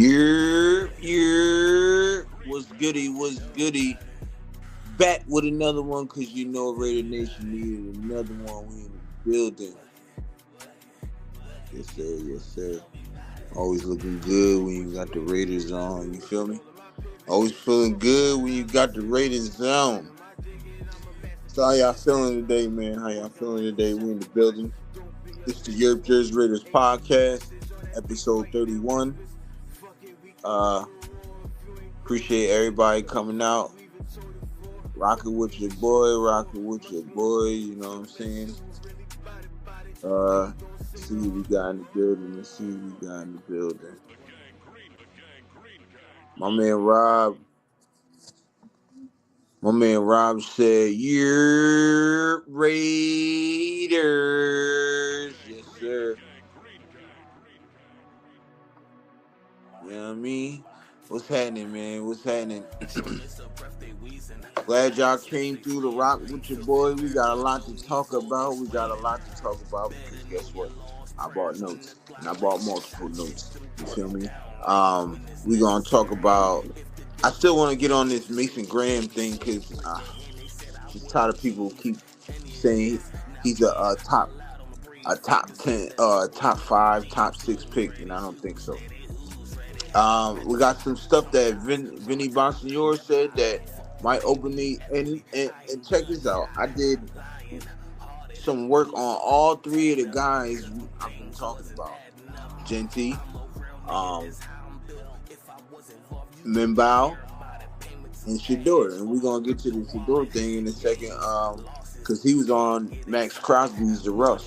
What's goody, what's goody? Back with another one, because you know Raider Nation needed another one. We in the building. Yes, sir, yes, sir. Always looking good when you got the Raiders on, you feel me? Always feeling good when you got the Raiders on. So how y'all feeling today, man? How y'all feeling today? We in the building. It's the TheYurpJerz Raiders Podcast, episode 31. Appreciate everybody coming out, rocking with your boy, you know what I'm saying? See what we got in the building, My man Rob said, "You're Raiders." Yes, sir. You know what I mean? What's happening, man? What's happening? Glad y'all came through to rock with your boy. We got a lot to talk about. Because guess what? I bought notes. And I bought multiple notes. You feel me? We gonna talk about... I still want to get on this Mason Graham thing because just tired of people keep saying he's a top 10, top 5, top 6 pick, and I don't think so. We got some stuff that Vinny Bonsignor said that might open the and check this out. I did some work on all three of the guys I've been talking about: Jeanty, Minbow, and Shador. And we're gonna get to the Shador thing in a second, because he was on Max Crosby's The Rush.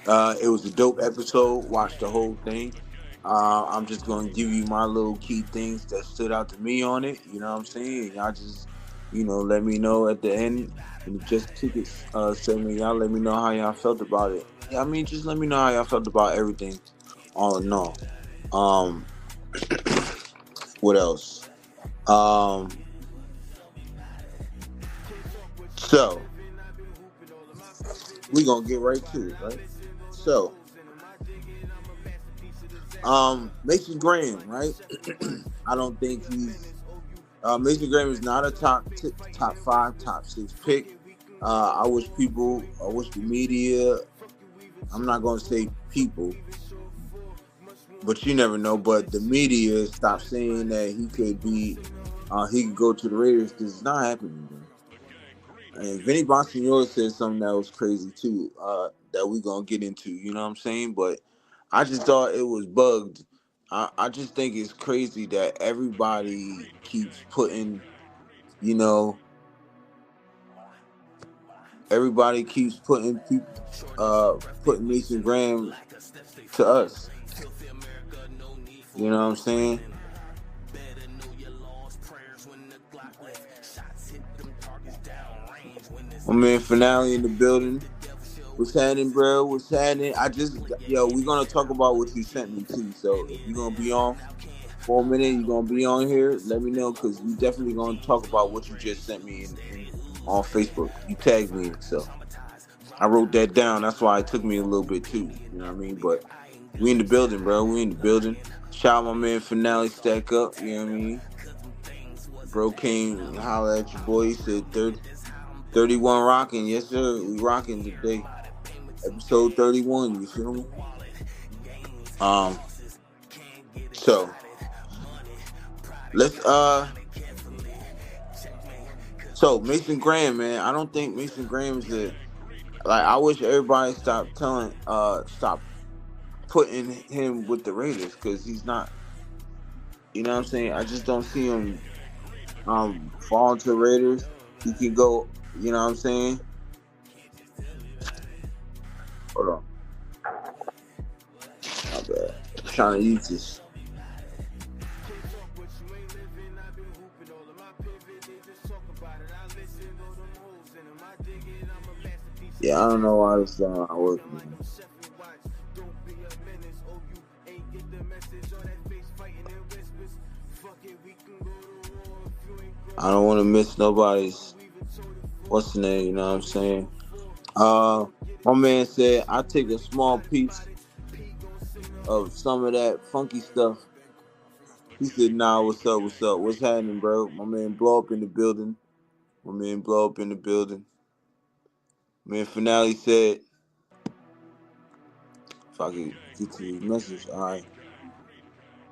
It was a dope episode. Watch the whole thing. I'm just going to give you my little key things that stood out to me on it. You know what I'm saying? Y'all just, let me know at the end. And just ticket segment, y'all let me know how y'all felt about it. Yeah, I mean, just let me know how y'all felt about everything, all in all. What else? So, we're going to get right to it, right? So, Mason Graham, right? I don't think he's... Mason Graham is not a top 5, top 6 pick. I wish the media... I'm not going to say people, but you never know. But the media stopped saying that he could go to the Raiders, because it's not happening, bro. And Vinny Bonsignor said something that was crazy too, that we're going to get into, you know what I'm saying? But I just thought it was bugged. I just think it's crazy that everybody keeps putting, putting Mason Graham to us. You know what I'm saying? My man Finale in the building. What's happening, bro? What's happening? We're going to talk about what you sent me, too. So if you're going to be on for a minute, you're going to be on here, let me know, because we definitely going to talk about what you just sent me on Facebook. You tagged me, so I wrote that down. That's why it took me a little bit, too. You know what I mean? But we in the building, bro. We in the building. Shout out my man Finale, stack up. You know what I mean? Bro came and hollered at your boy. He said 31 rocking. Yes, sir. We rocking today. Episode 31, you feel me? So let's so Mason Graham, man. I don't think Mason Graham is I wish everybody stop putting him with the Raiders, because he's not, you know what I'm saying? I just don't see him falling to the Raiders. He can go, you know what I'm saying? Hold on. My bad. I'm trying to use this. Yeah, I don't know why this is not working. I don't want to miss nobody's... What's the name? You know what I'm saying? My man said, I take a small piece of some of that funky stuff. He said, "Nah, what's up? What's up? What's happening, bro? My man, blow up in the building. My man, blow up in the building." Man, Finale said, if I could get to his message, all right.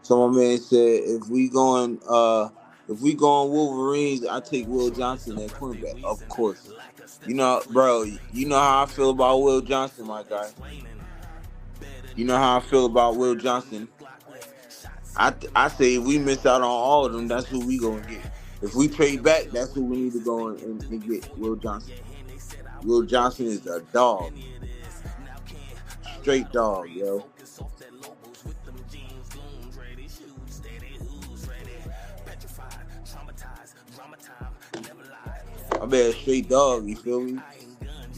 So my man said, if we going Wolverines, I take Will Johnson at cornerback. Of course. You know, bro, you know how I feel about Will Johnson, my guy. You know how I feel about Will Johnson. I say if we miss out on all of them, that's who we gonna get. If we trade back, that's who we need to go and get. Will Johnson. Will Johnson is a dog. Straight dog, yo. I bet straight dog, you feel me?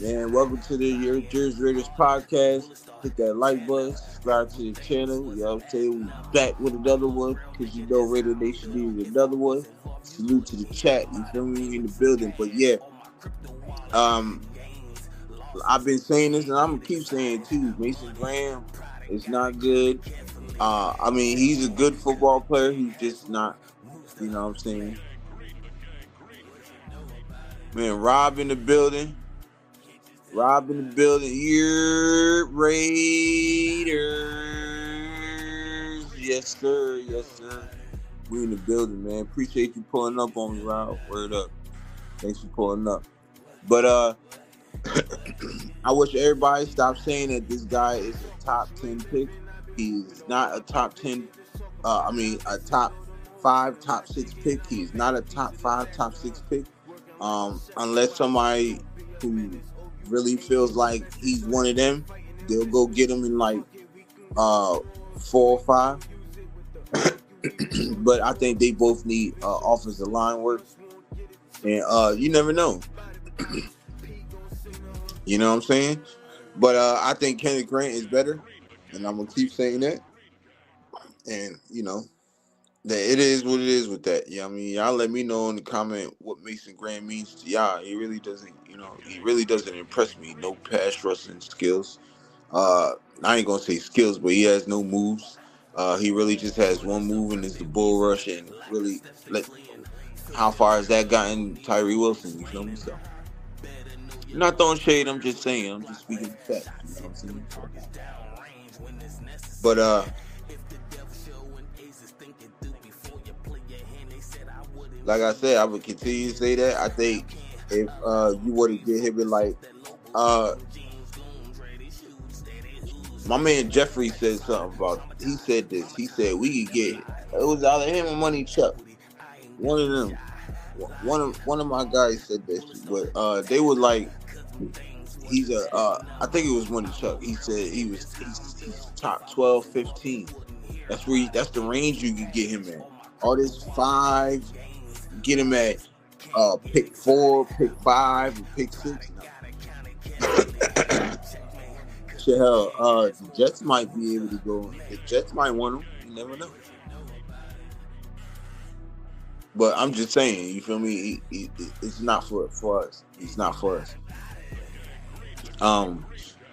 Man, welcome to the TheYurpJerz Raiders Podcast. Hit that like button, subscribe to the channel. You know what I'm saying? We back with another one, because you know Raider Nation needs another one. Salute to the chat, you feel me, in the building. But yeah, I've been saying this, and I'm going to keep saying it too. Mason Graham is not good. I mean, he's a good football player. He's just not, you know what I'm saying? Man, Rob in the building. Your Raiders. Yes, sir. We in the building, man. Appreciate you pulling up on me, Rob. Word up. Thanks for pulling up. But I wish everybody stopped saying that this guy is a top 10 pick. He's not a top 10. A top 5, top 6 pick. He's not a top 5, top 6 pick. Unless somebody who really feels like he's one of them, they'll go get him in like 4 or 5. But I think they both need offensive line work, and you never know. You know what I'm saying? But I think Kenneth Grant is better, and I'm gonna keep saying that. And you know that it is what it is with that. Yeah, I mean, y'all let me know in the comment what Mason Graham means to y'all. He really doesn't, impress me. No pass rushing skills. I ain't gonna say skills, but he has no moves. He really just has one move, and it's the bull rush. And really, how far has that gotten Tyree Wilson? You feel me? So, I'm not throwing shade. I'm just saying. I'm just speaking facts. You know what I'm saying? But like I said, I would continue to say that. I think if you were to get him in like my man Jeffrey said something about. He said this. He said we could get. It was either him or Money Chuck. One of them. One of my guys said this, but they were like, he's a. I think it was Money Chuck. He said he's top 12, 15. That's the range you can get him at. All this 5. Get him at pick 4, pick 5, and pick 6. Hell, the Jets might be able to go. The Jets might want him. You never know. But I'm just saying, you feel me? It's not for us. It's not for us.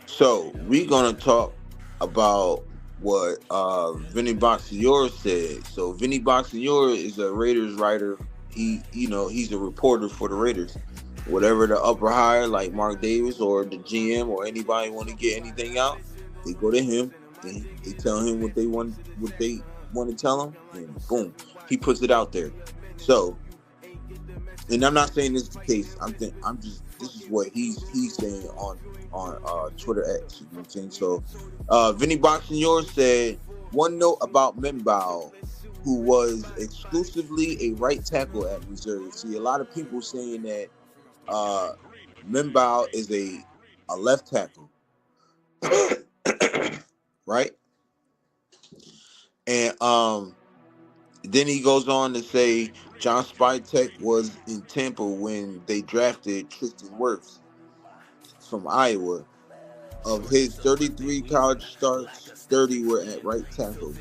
So we're gonna talk about what Vinny Bonsignore said. So Vinny Bonsignore is a Raiders writer. He's a reporter for the Raiders. Whatever the upper hire, like Mark Davis or the GM or anybody want to get anything out, they go to him and they tell him what they want to tell him, and boom, he puts it out there. So, and I'm not saying this is the case. This is what he's saying on Twitter X. You know what I'm saying? So, Vinny Bonsignore said, one note about Membao, who was exclusively a right tackle at Missouri. See, a lot of people saying that Membao is a left tackle, right? And then he goes on to say John Spytek was in Tampa when they drafted Tristan Wirfs from Iowa. Of his 33 college starts, 30 were at right tackle.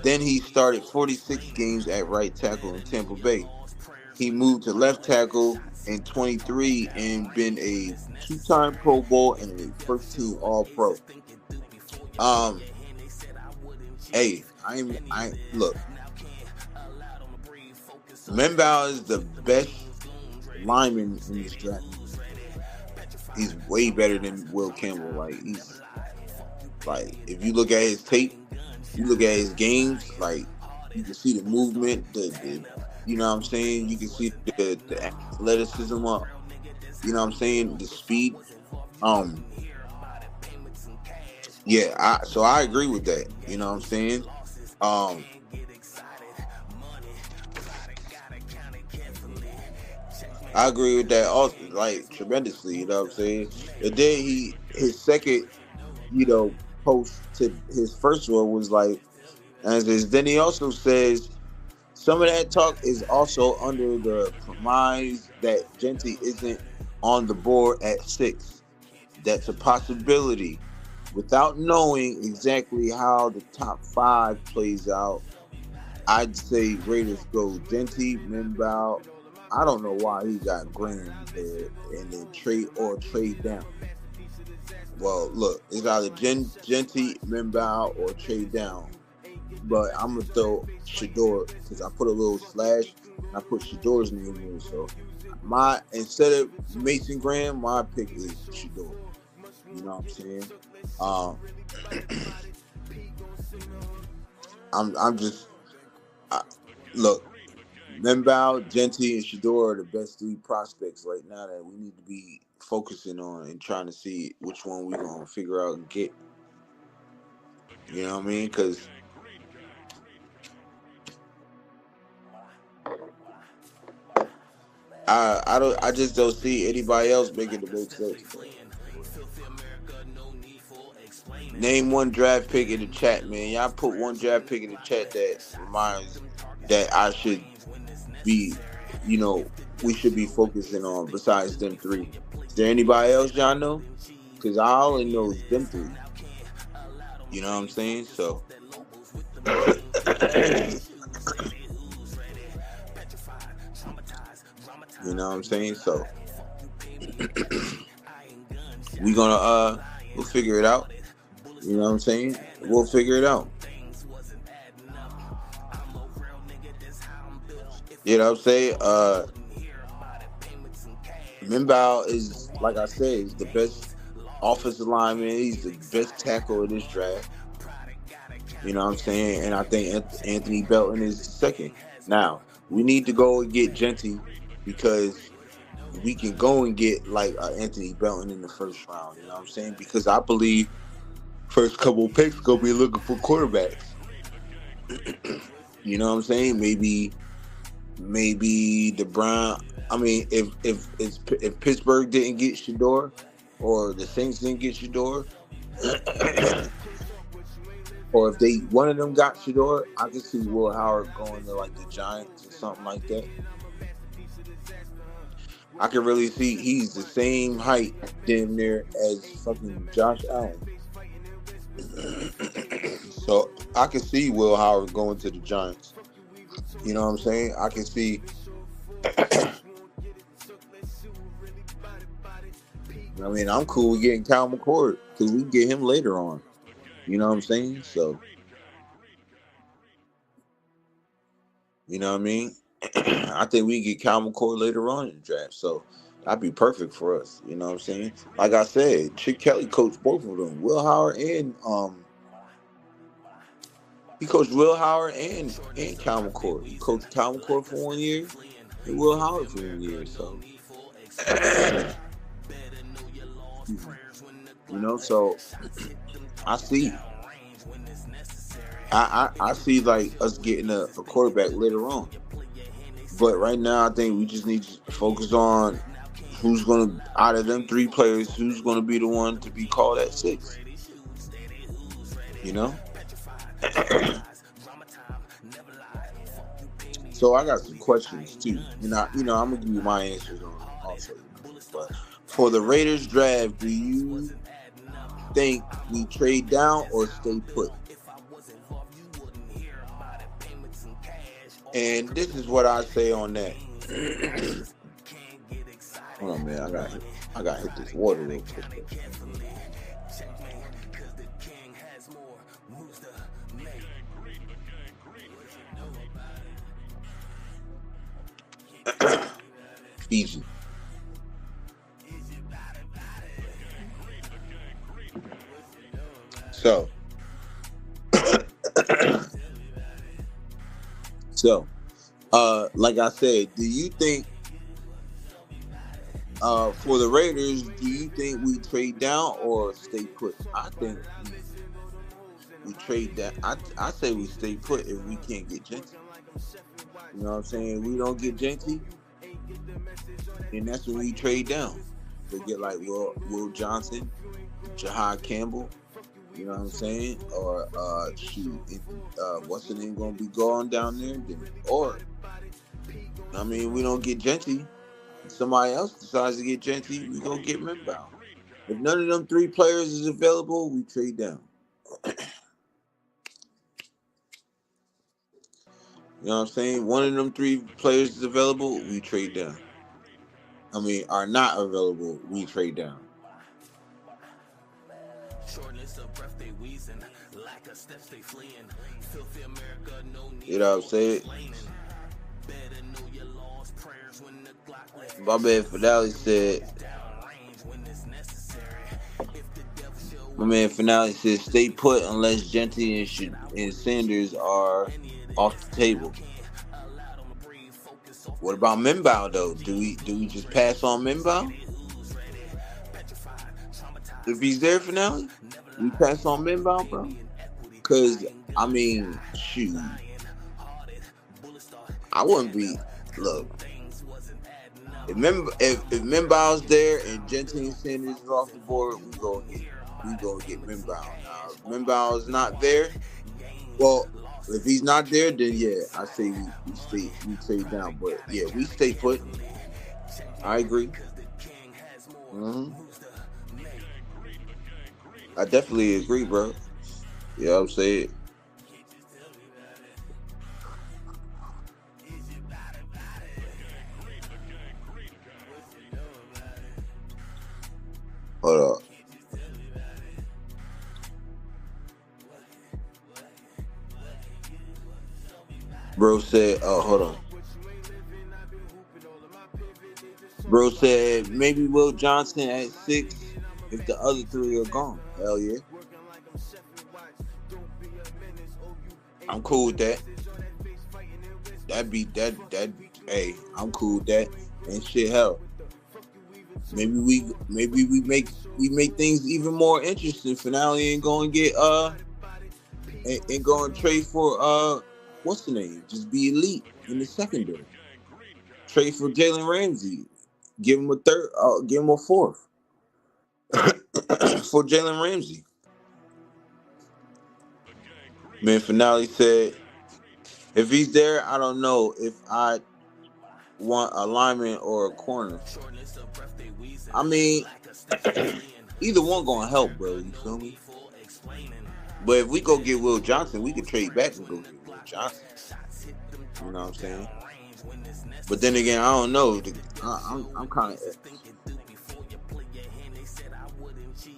Then he started 46 games at right tackle in Tampa Bay. He moved to left tackle in 23 and been a 2-time Pro Bowl and a first-team All-Pro. Hey, I look. Membao is the best lineman in this draft. He's way better than Will Campbell. Like if you look at his tape, you look at his games, like you can see the movement, the you know what I'm saying? You can see the athleticism up. You know what I'm saying? The speed. Um yeah, so I agree with that. You know what I'm saying? Um I agree with that also, like tremendously, you know what I'm saying? And then his second, post to his first one was like, as is, then he also says some of that talk is also under the premise that Jeanty isn't on the board at 6. That's a possibility. Without knowing exactly how the top 5 plays out, I'd say Raiders go Jeanty, Minbow. I don't know why he got Graham there and then trade down. Well, look, it's either Jeanty, Minbow, or trade down. But I'm gonna throw Shador because I put a little slash and I put Shador's name in. So instead of Mason Graham, my pick is Shador. You know what I'm saying? Look, Membao, Jeanty, and Shador are the best 3 prospects right now that we need to be focusing on and trying to see which one we're gonna figure out and get. You know what I mean? Because I just don't see anybody else making the make sense. Name one draft pick in the chat, man. Y'all put one draft pick in the chat that reminds that I should be, we should be focusing on besides them 3. Is there anybody else y'all know? Because I only know them 3. You know what I'm saying? So you know what I'm saying? So we'll figure it out. You know what I'm saying? We'll figure it out. You know what I'm saying? Minbow is, like I said, is the best offensive lineman. He's the best tackle in this draft. You know what I'm saying? And I think Anthony Belton is second. Now, we need to go and get Jeanty because we can go and get like Anthony Belton in the first round. You know what I'm saying? Because I believe first couple picks gonna be looking for quarterbacks. You know what I'm saying? Maybe the Brown. I mean, if Pittsburgh didn't get Shador, or the Saints didn't get Shador, or if one of them got Shador, I could see Will Howard going to like the Giants or something like that. I can really see he's the same height damn near as fucking Josh Allen. So I can see Will Howard going to the Giants. You know what I'm saying? I can see. I mean, I'm cool with getting Kyle McCord because we can get him later on. You know what I'm saying? So, you know what I mean? I think we can get Kyle McCord later on in the draft. So, that'd be perfect for us. You know what I'm saying? Like I said, Chip Kelly coached both of them. Will Howard and he coached Will Howard and Kyle McCord. He coached Kyle McCord for 1 year and Will Howard for 1 year. So, so I see. I see like us getting a quarterback later on. But right now, I think we just need to focus on who's going to, out of them 3 players, who's going to be the one to be called at 6. You know? So I got some questions too. And I'm going to give you my answers on also. But for the Raiders draft, do you think we trade down or stay put? And this is what I say on that. Hold on, man. I got to hit this water real quick. Easy. So, so, like I said, do you think, for the Raiders, do you think we trade down or stay put? I think we trade that. I say we stay put if we can't get Jeanty. You know what I'm saying? We don't get Jeanty, and that's when we trade down. We get like Will Johnson, Jahad Campbell. You know what I'm saying? Or shoot, what's the name gonna be going down there? Or I mean, we don't get Jeanty. Somebody else decides to get Jeanty, we gonna get Minbow. If none of them three players is available, we trade down. You know what I'm saying? One of them three players is available, we trade down. I mean, are not available, we trade down. You know what I'm saying? My man Finale said, stay put unless Jeanty and Sanders are off the table. What about Minbow though? Do we just pass on Minbow? If he's there, Finale, we pass on Minbow, bro. Cause I mean, shoot, I wouldn't be. Look, if Minbow's there and Jeanty and Sanders is off the board, we gonna get Minbow. Now, if Minbow is not there, well, if he's not there, then yeah, I say we stay down. But yeah, we stay put. I agree. Mm-hmm. I definitely agree, bro. You know what I'm saying? Hold up. Bro said, hold on. Bro said maybe Will Johnson at 6 if the other three are gone. Hell yeah. I'm cool with that. That'd be that. Hey, I'm cool with that. And shit, hell. Maybe we make things even more interesting. Finale ain't going to get and go and trade for what's the name? Just be elite in the secondary. Trade for Jalen Ramsey. Give him a third. Give him a fourth for Jalen Ramsey. Man, Finale said, if he's there, I don't know if I want a lineman or a corner. I mean, either one gonna help, bro. You feel me? But if we go get Will Johnson, we can trade back and go get Will Johnson. You know what I'm saying? But then again, I don't know. I'm kind of.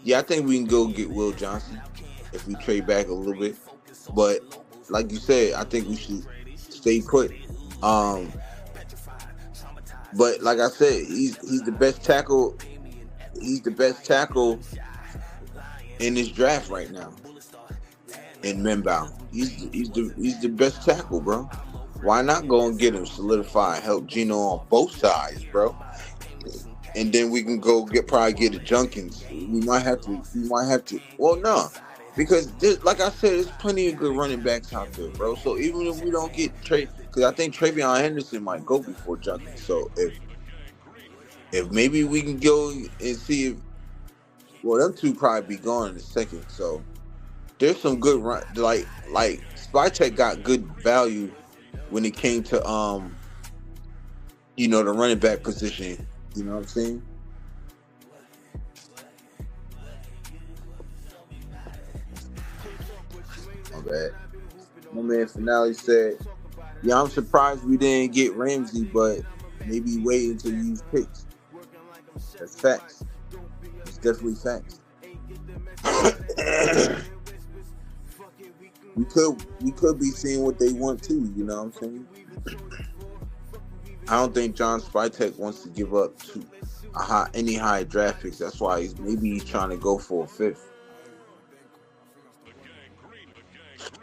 Yeah, I think we can go get Will Johnson if we trade back a little bit. But like you said, I think we should stay put. But like I said, he's the best tackle. He's the best tackle in this draft right now. In Minbow, he's the best tackle, bro. Why not go and get him, solidify, help Gino on both sides, bro? And then we can probably get a Junkins. We might have to. Well, no, because like I said, there's plenty of good running backs out there, bro. So even if we don't get trade, because I think Travion Henderson might go before Junkins. So if maybe we can go and see if, well, them two probably be gone in a second. So there's some good run, like Spycheck got good value when it came to the running back position. You know what I'm saying? My bad. My man Finale said, yeah, I'm surprised we didn't get Ramsey, but maybe wait until you use picks. That's facts. It's definitely facts. We could be seeing what they want too, you know what I'm saying? I don't think John Spytek wants to give up to any high draft picks. That's why he's trying to go for a fifth.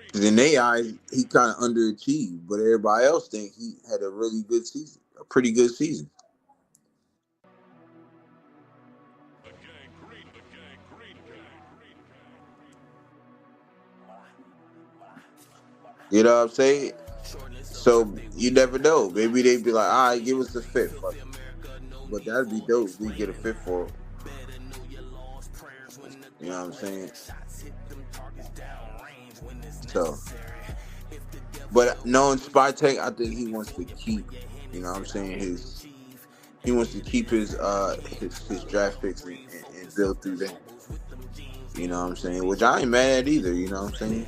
Because in their eyes, he kind of underachieved, but everybody else think he had a really good season, a pretty good season. You know what I'm saying? So you never know. Maybe they'd be like, all right, give us a fifth. But that'd be dope if we get a fifth for him. You know what I'm saying? So, but knowing Spytek, I think he wants to keep, you know what I'm saying, he wants to keep his draft picks and build through that. You know what I'm saying? Which I ain't mad at either, you know what I'm saying?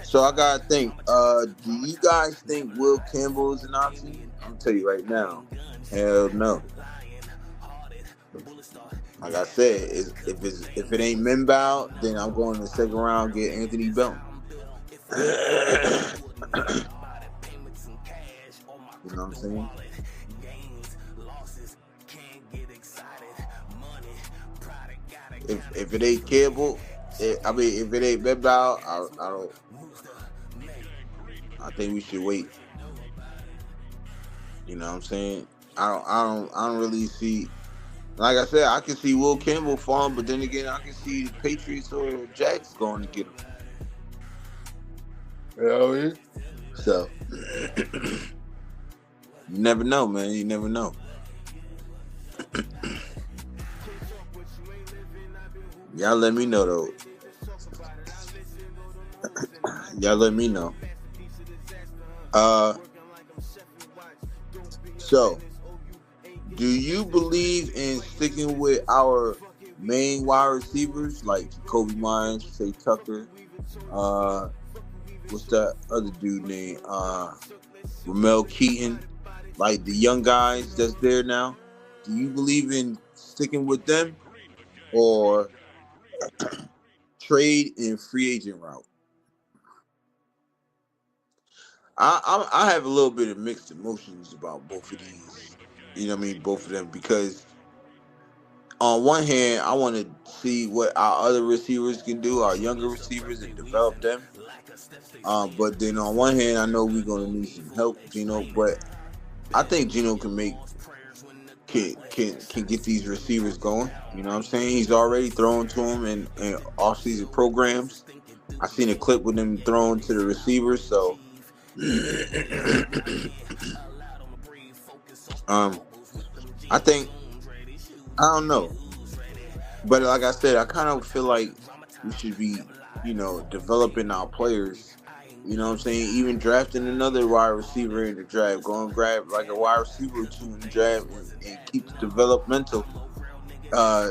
So I gotta think, do you guys think Will Campbell is an option? I'm gonna tell you right now, hell no. Like I said, if it ain't Minbow, then I'm going to the second round get Anthony Belton. You know what I'm saying? If it ain't Campbell, if it ain't Minbow, I think we should wait. You know what I'm saying? I don't really see. Like I said, I can see Will Campbell falling, but then again, I can see the Patriots or the Jags going to get him. You know what I mean? So, you never know, man. You never know. Y'all let me know, though. Y'all let me know. So, do you believe in sticking with our main wide receivers like Jacoby Myers, Say Tucker? What's that other dude named? Ramel Keaton, like the young guys that's there now. Do you believe in sticking with them or trade and free agent route? I have a little bit of mixed emotions about both of these. You know what I mean? Both of them, because on one hand, I want to see what our other receivers can do, our younger receivers, and develop them. But then on one hand, I know we're gonna need some help, Gino. But I think Gino can get these receivers going. You know what I'm saying? He's already throwing to them in off-season programs. I seen a clip with him throwing to the receivers. So, I think, I don't know. But like I said, I kind of feel like we should be, developing our players. You know what I'm saying? Even drafting another wide receiver in the draft. Go and grab like a wide receiver or two in the draft and keep the developmental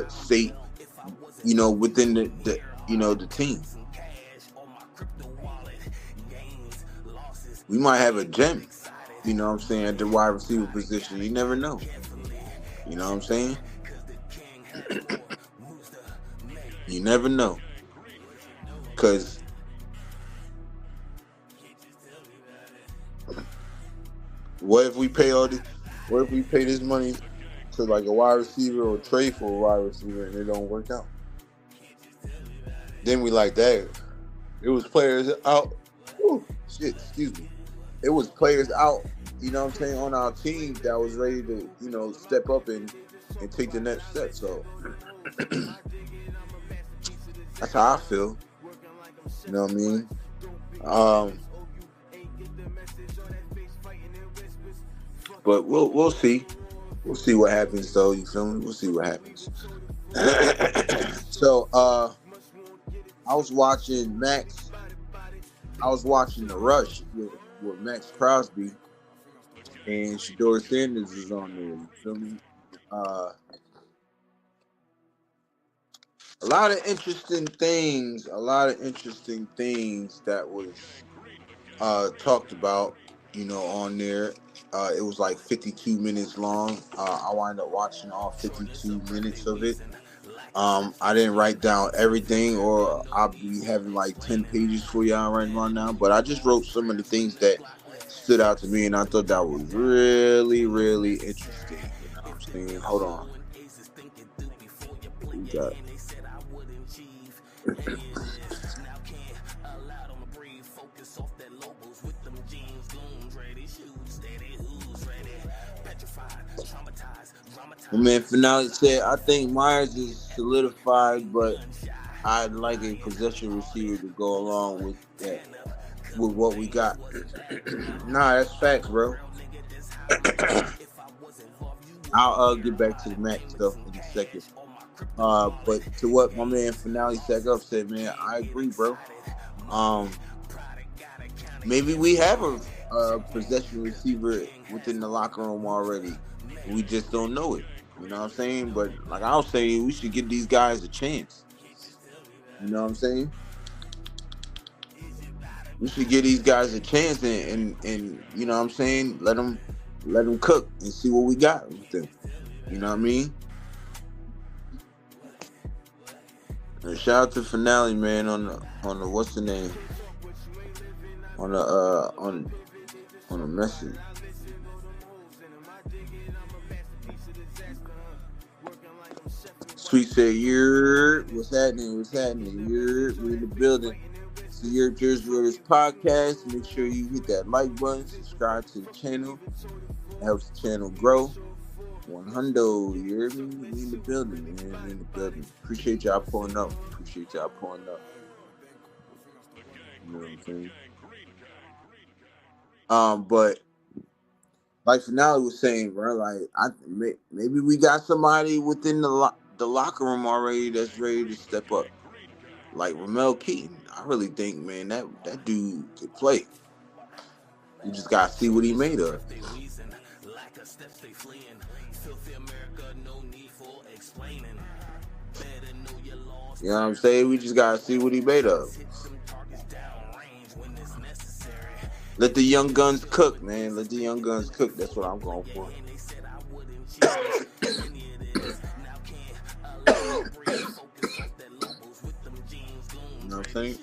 state, within the team. We might have a gem, you know what I'm saying, at the wide receiver position. You never know. You know what I'm saying? You never know. Because what if we pay this money to like a wide receiver or trade for a wide receiver and it don't work out? Then we like that. It was players out. Ooh, shit, excuse me. It was players out, you know what I'm saying, on our team that was ready to, step up and take the next step. So that's how I feel. You know what I mean? But we'll see. We'll see what happens, though. You feel me? We'll see what happens. So I was watching Max. I was watching The Rush with Max Crosby, and Shador Sanders is on there. You feel me? A lot of interesting things that was talked about, on there. It was like 52 minutes long. I wound up watching all 52 minutes of it. I didn't write down everything, or I'll be having like 10 pages for y'all right now. But I just wrote some of the things that stood out to me, and I thought that was really, really interesting. You know what I'm saying? Hold on. We got. My man Finale said, I think Myers is solidified, but I'd like a possession receiver to go along with that, with what we got. Nah, that's facts, bro. I'll get back to the Mac stuff in a second. But to what my man Finale Sack-Up said, man, I agree, bro. Maybe we have a possession receiver within the locker room already. We just don't know it. You know what I'm saying? But like I was saying, we should give these guys a chance. You know what I'm saying? We should give these guys a chance and you know what I'm saying? Let them cook and see what we got with them. You know what I mean? And shout out to Finale, man, on the what's the name? On the message. Sweet said, what's happening? We in the building. It's the TheYurpJerz Raiders Podcast. Make sure you hit that like button, subscribe to the channel. It helps the channel grow. 100, you hear me? We in the building, man. We in the building. Appreciate y'all pulling up. You know what I'm saying? But like Finale was saying, bro, like maybe we got somebody within the locker room already that's ready to step up. Like Ramel Keaton, I really think, man, that dude could play. You just gotta see what he made of. You know what I'm saying? We just gotta see what he made of. Let the young guns cook, man. Let the young guns cook. That's what I'm going for. You know what I'm saying?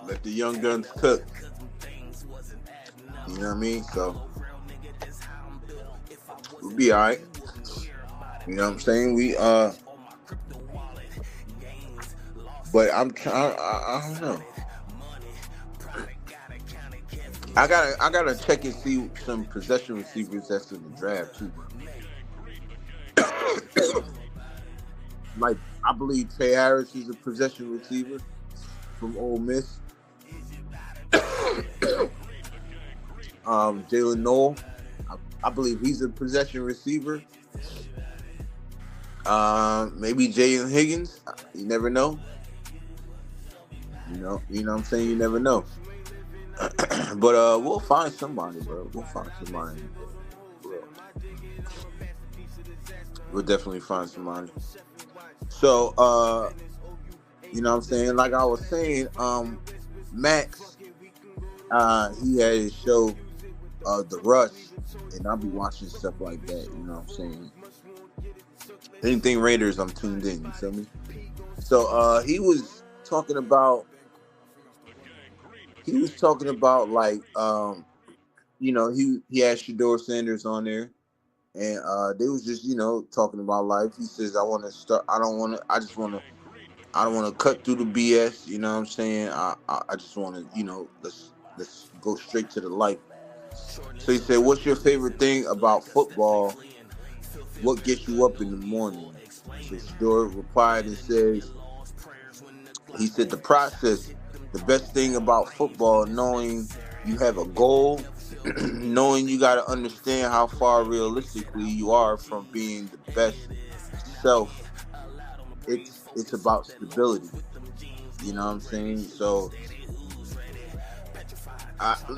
Let the young guns cook. You know what I mean? So we'll be alright. You know what I'm saying? We but I'm trying. I don't know. I gotta check and see some possession receivers that's in the draft too. Like I believe Trey Harris is a possession receiver from Ole Miss. Jalen Noel, I believe he's a possession receiver. Maybe Jalen Higgins. You never know. You know what I'm saying? You never know. But we'll find somebody, bro. We'll find somebody. We'll definitely find somebody. So, you know what I'm saying? Like I was saying, Max, he had his show, The Rush, and I'll be watching stuff like that, you know what I'm saying? Anything Raiders, I'm tuned in, you feel me? So, he was talking about like, you know, he had Shedeur Sanders on there, and they was just, you know, talking about life. He says, I don't want to cut through the BS, you know what I'm saying? I just want to, you know, let's go straight to the life. So he said, what's your favorite thing about football? What gets you up in the morning? So Shedeur replied and says, he said, the process. The best thing about football, knowing you have a goal, knowing you got to understand how far realistically you are from being the best self. It's about stability. You know what I'm saying? So,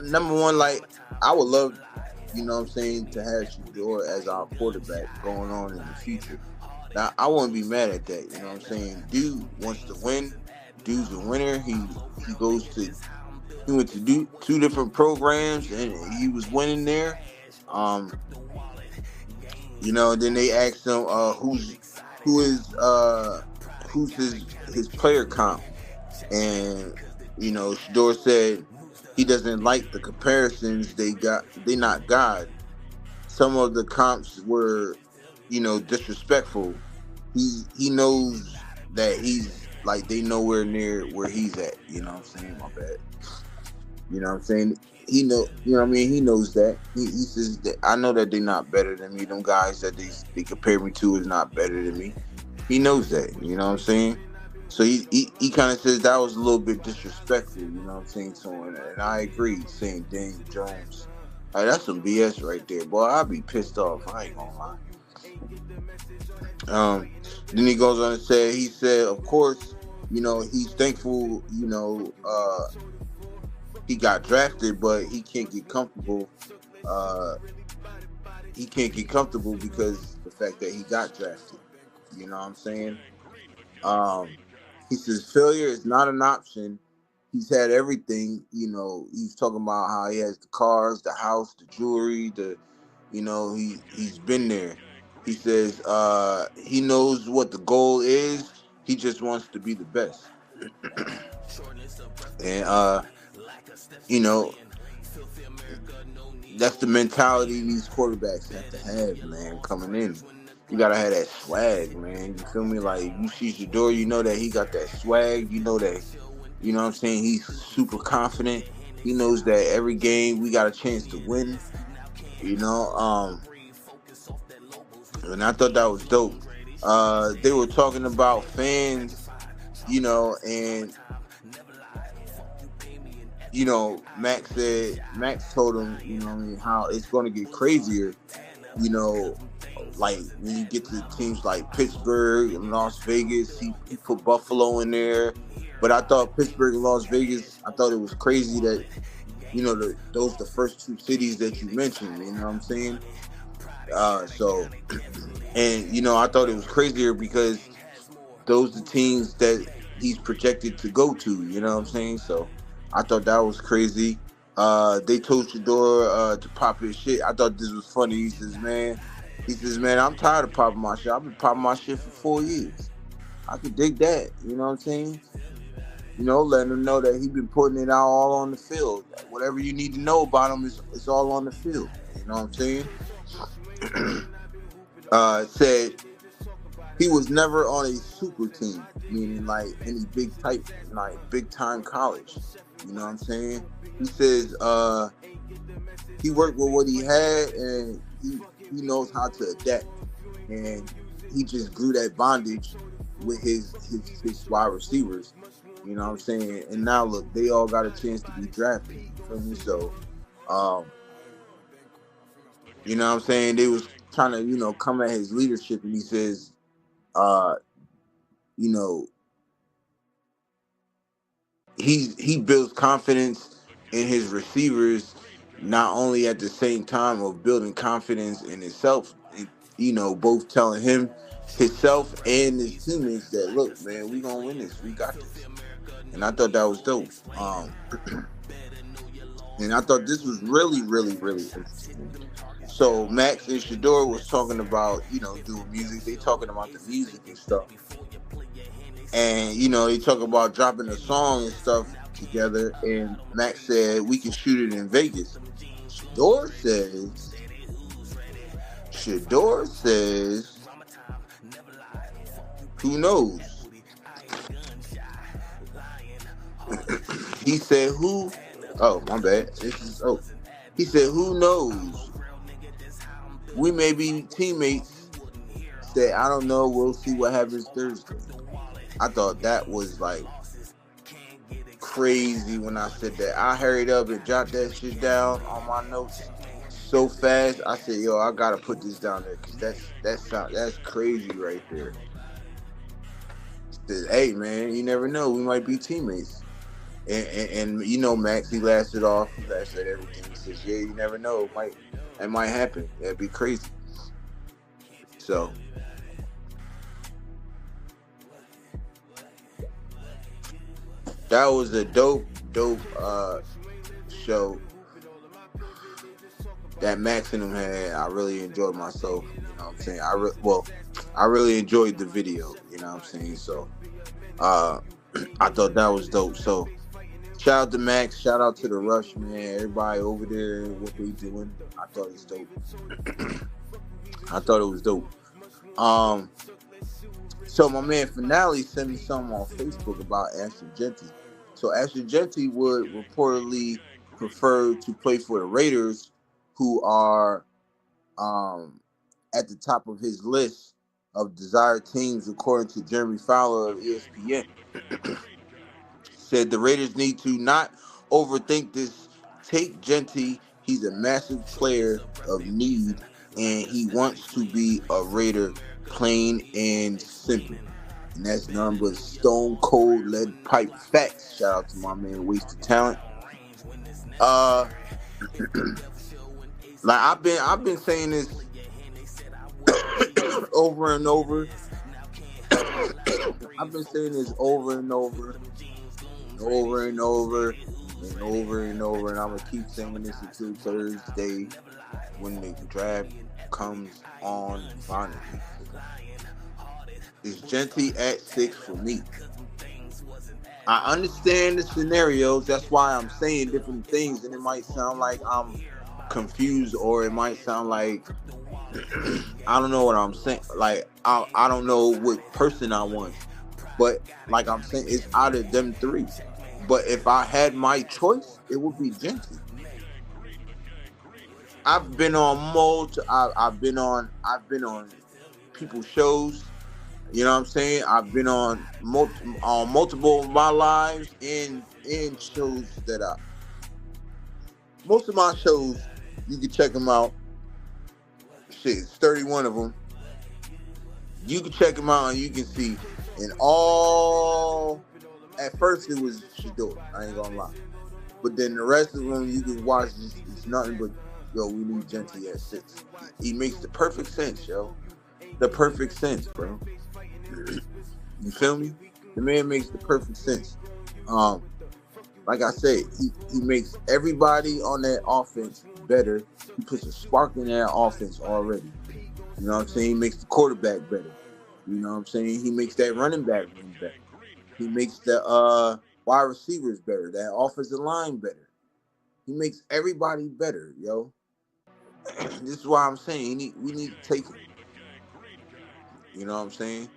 number one, like, I would love, you know what I'm saying, to have Shedeur as our quarterback going on in the future. Now, I wouldn't be mad at that. You know what I'm saying? Dude wants to win. Dude's a winner. He went to do 2 different programs and he was winning there. Then they asked him, who is who's his player comp, and Shador said he doesn't like the comparisons they got. They not God. Some of the comps were, disrespectful. He knows that he's like they nowhere near where he's at. You know what I'm saying? My bad. You know what I'm saying? He know, he knows that. He says that I know that they're not better than me. Them guys that they compare me to is not better than me. He knows that. You know what I'm saying? So he kind of says that was a little bit disrespectful. You know what I'm saying to him, and I agree. Saying Daniel Jones, that's some BS right there, boy. I'd be pissed off. I ain't gonna lie. Then he goes on to say, he said, of course, he's thankful. He got drafted, but he can't get comfortable. He can't get comfortable because the fact that he got drafted. You know what I'm saying? He says failure is not an option. He's had everything. He's talking about how he has the cars, the house, the jewelry, he's been there. He says he knows what the goal is. He just wants to be the best. And that's the mentality these quarterbacks have to have, man, coming in. You gotta have that swag, man. You feel me? Like, you see Shador, you know that he got that swag. You know that, what I'm saying? He's super confident. He knows that every game we got a chance to win. And I thought that was dope. They were talking about fans, and Max told him, how it's going to get crazier, like when you get to teams like Pittsburgh and Las Vegas. He put Buffalo in there, but I thought Pittsburgh and Las Vegas, I thought it was crazy that, those the first two cities that you mentioned, you know what I'm saying? And I thought it was crazier because those are the teams that he's projected to go to, you know what I'm saying? So I thought that was crazy. They told Shador to pop his shit. I thought this was funny. He says, man, I'm tired of popping my shit. I've been popping my shit for 4 years. I could dig that, you know what I'm saying? Letting him know that he's been putting it out all on the field. Whatever you need to know about him is all on the field. You know what I'm saying? Said he was never on a super team, meaning like any big time college. You know what I'm saying? He says he worked with what he had, and he knows how to adapt, and he just grew that bondage with his wide receivers. You know what I'm saying? And now look, they all got a chance to be drafted. You feel me? So, you know what I'm saying? They was trying to, come at his leadership, and he says, he builds confidence in his receivers, not only at the same time of building confidence in himself, both telling himself and his teammates that, look, man, we gonna win this. We got this. And I thought that was dope. And I thought this was really, really, really interesting. So Max and Shador was talking about, doing music. They talking about the music and stuff. And, they talk about dropping a song and stuff together. And Max said, we can shoot it in Vegas. Shador says, who knows? He said, oh, my bad. He said, who knows? We may be teammates. Said, I don't know. We'll see what happens Thursday. I thought that was like crazy when I said that. I hurried up and jot that shit down on my notes so fast. I said, yo, I gotta put this down there because that's crazy right there. Said, hey man, you never know. We might be teammates. And Max, he laughed it off. He laughed at everything. He says, yeah, you never know. It might happen. That'd be crazy. So that was a dope show. that Max and them had, I really enjoyed myself. You know what I'm saying? I really enjoyed the video. You know what I'm saying? So, uh, I thought that was dope. So, shout out to Max. Shout out to the Rush, man. Everybody over there, what they doing? I thought it's dope. I thought it was dope. So my man Finale sent me something on Facebook about Ashton Jeanty. So Ashton Jeanty would reportedly prefer to play for the Raiders, who are at the top of his list of desired teams, according to Jeremy Fowler of ESPN. Said the Raiders need to not overthink this. Take Jeanty. He's a massive player of need, and he wants to be a Raider, plain and simple. And that's none but stone cold lead pipe facts. Shout out to my man Wasted Talent. Like I've been saying this over and over. I've been saying this over and over, and over and over, and over and over, and I'm gonna keep saying this until Thursday when the draft comes on finally. Is Jeanty at 6 for me? I understand the scenarios. That's why I'm saying different things, and it might sound like I'm confused, or it might sound like I don't know what I'm saying. Like I don't know what person I want, but like I'm saying, it's out of them three. But if I had my choice, it would be Jeanty. I've been on I've been on people's shows. You know what I'm saying? I've been on multiple of my lives and shows that most of my shows, you can check them out. Shit, it's 31 of them. You can check them out and you can see. And all, at first it was Shador. I ain't gonna lie. But then the rest of them you can watch. It's nothing but, yo, we need Jeanty at 6. He makes the perfect sense, yo. The perfect sense, bro. You feel me? The man makes the perfect sense. Like I said, he makes everybody on that offense better. He puts a spark in that offense already. You know what I'm saying? He makes the quarterback better. You know what I'm saying? He makes that running back better. He makes the wide receivers better. That offensive line better. He makes everybody better, yo. This is why I'm saying we need to take him. You know what I'm saying?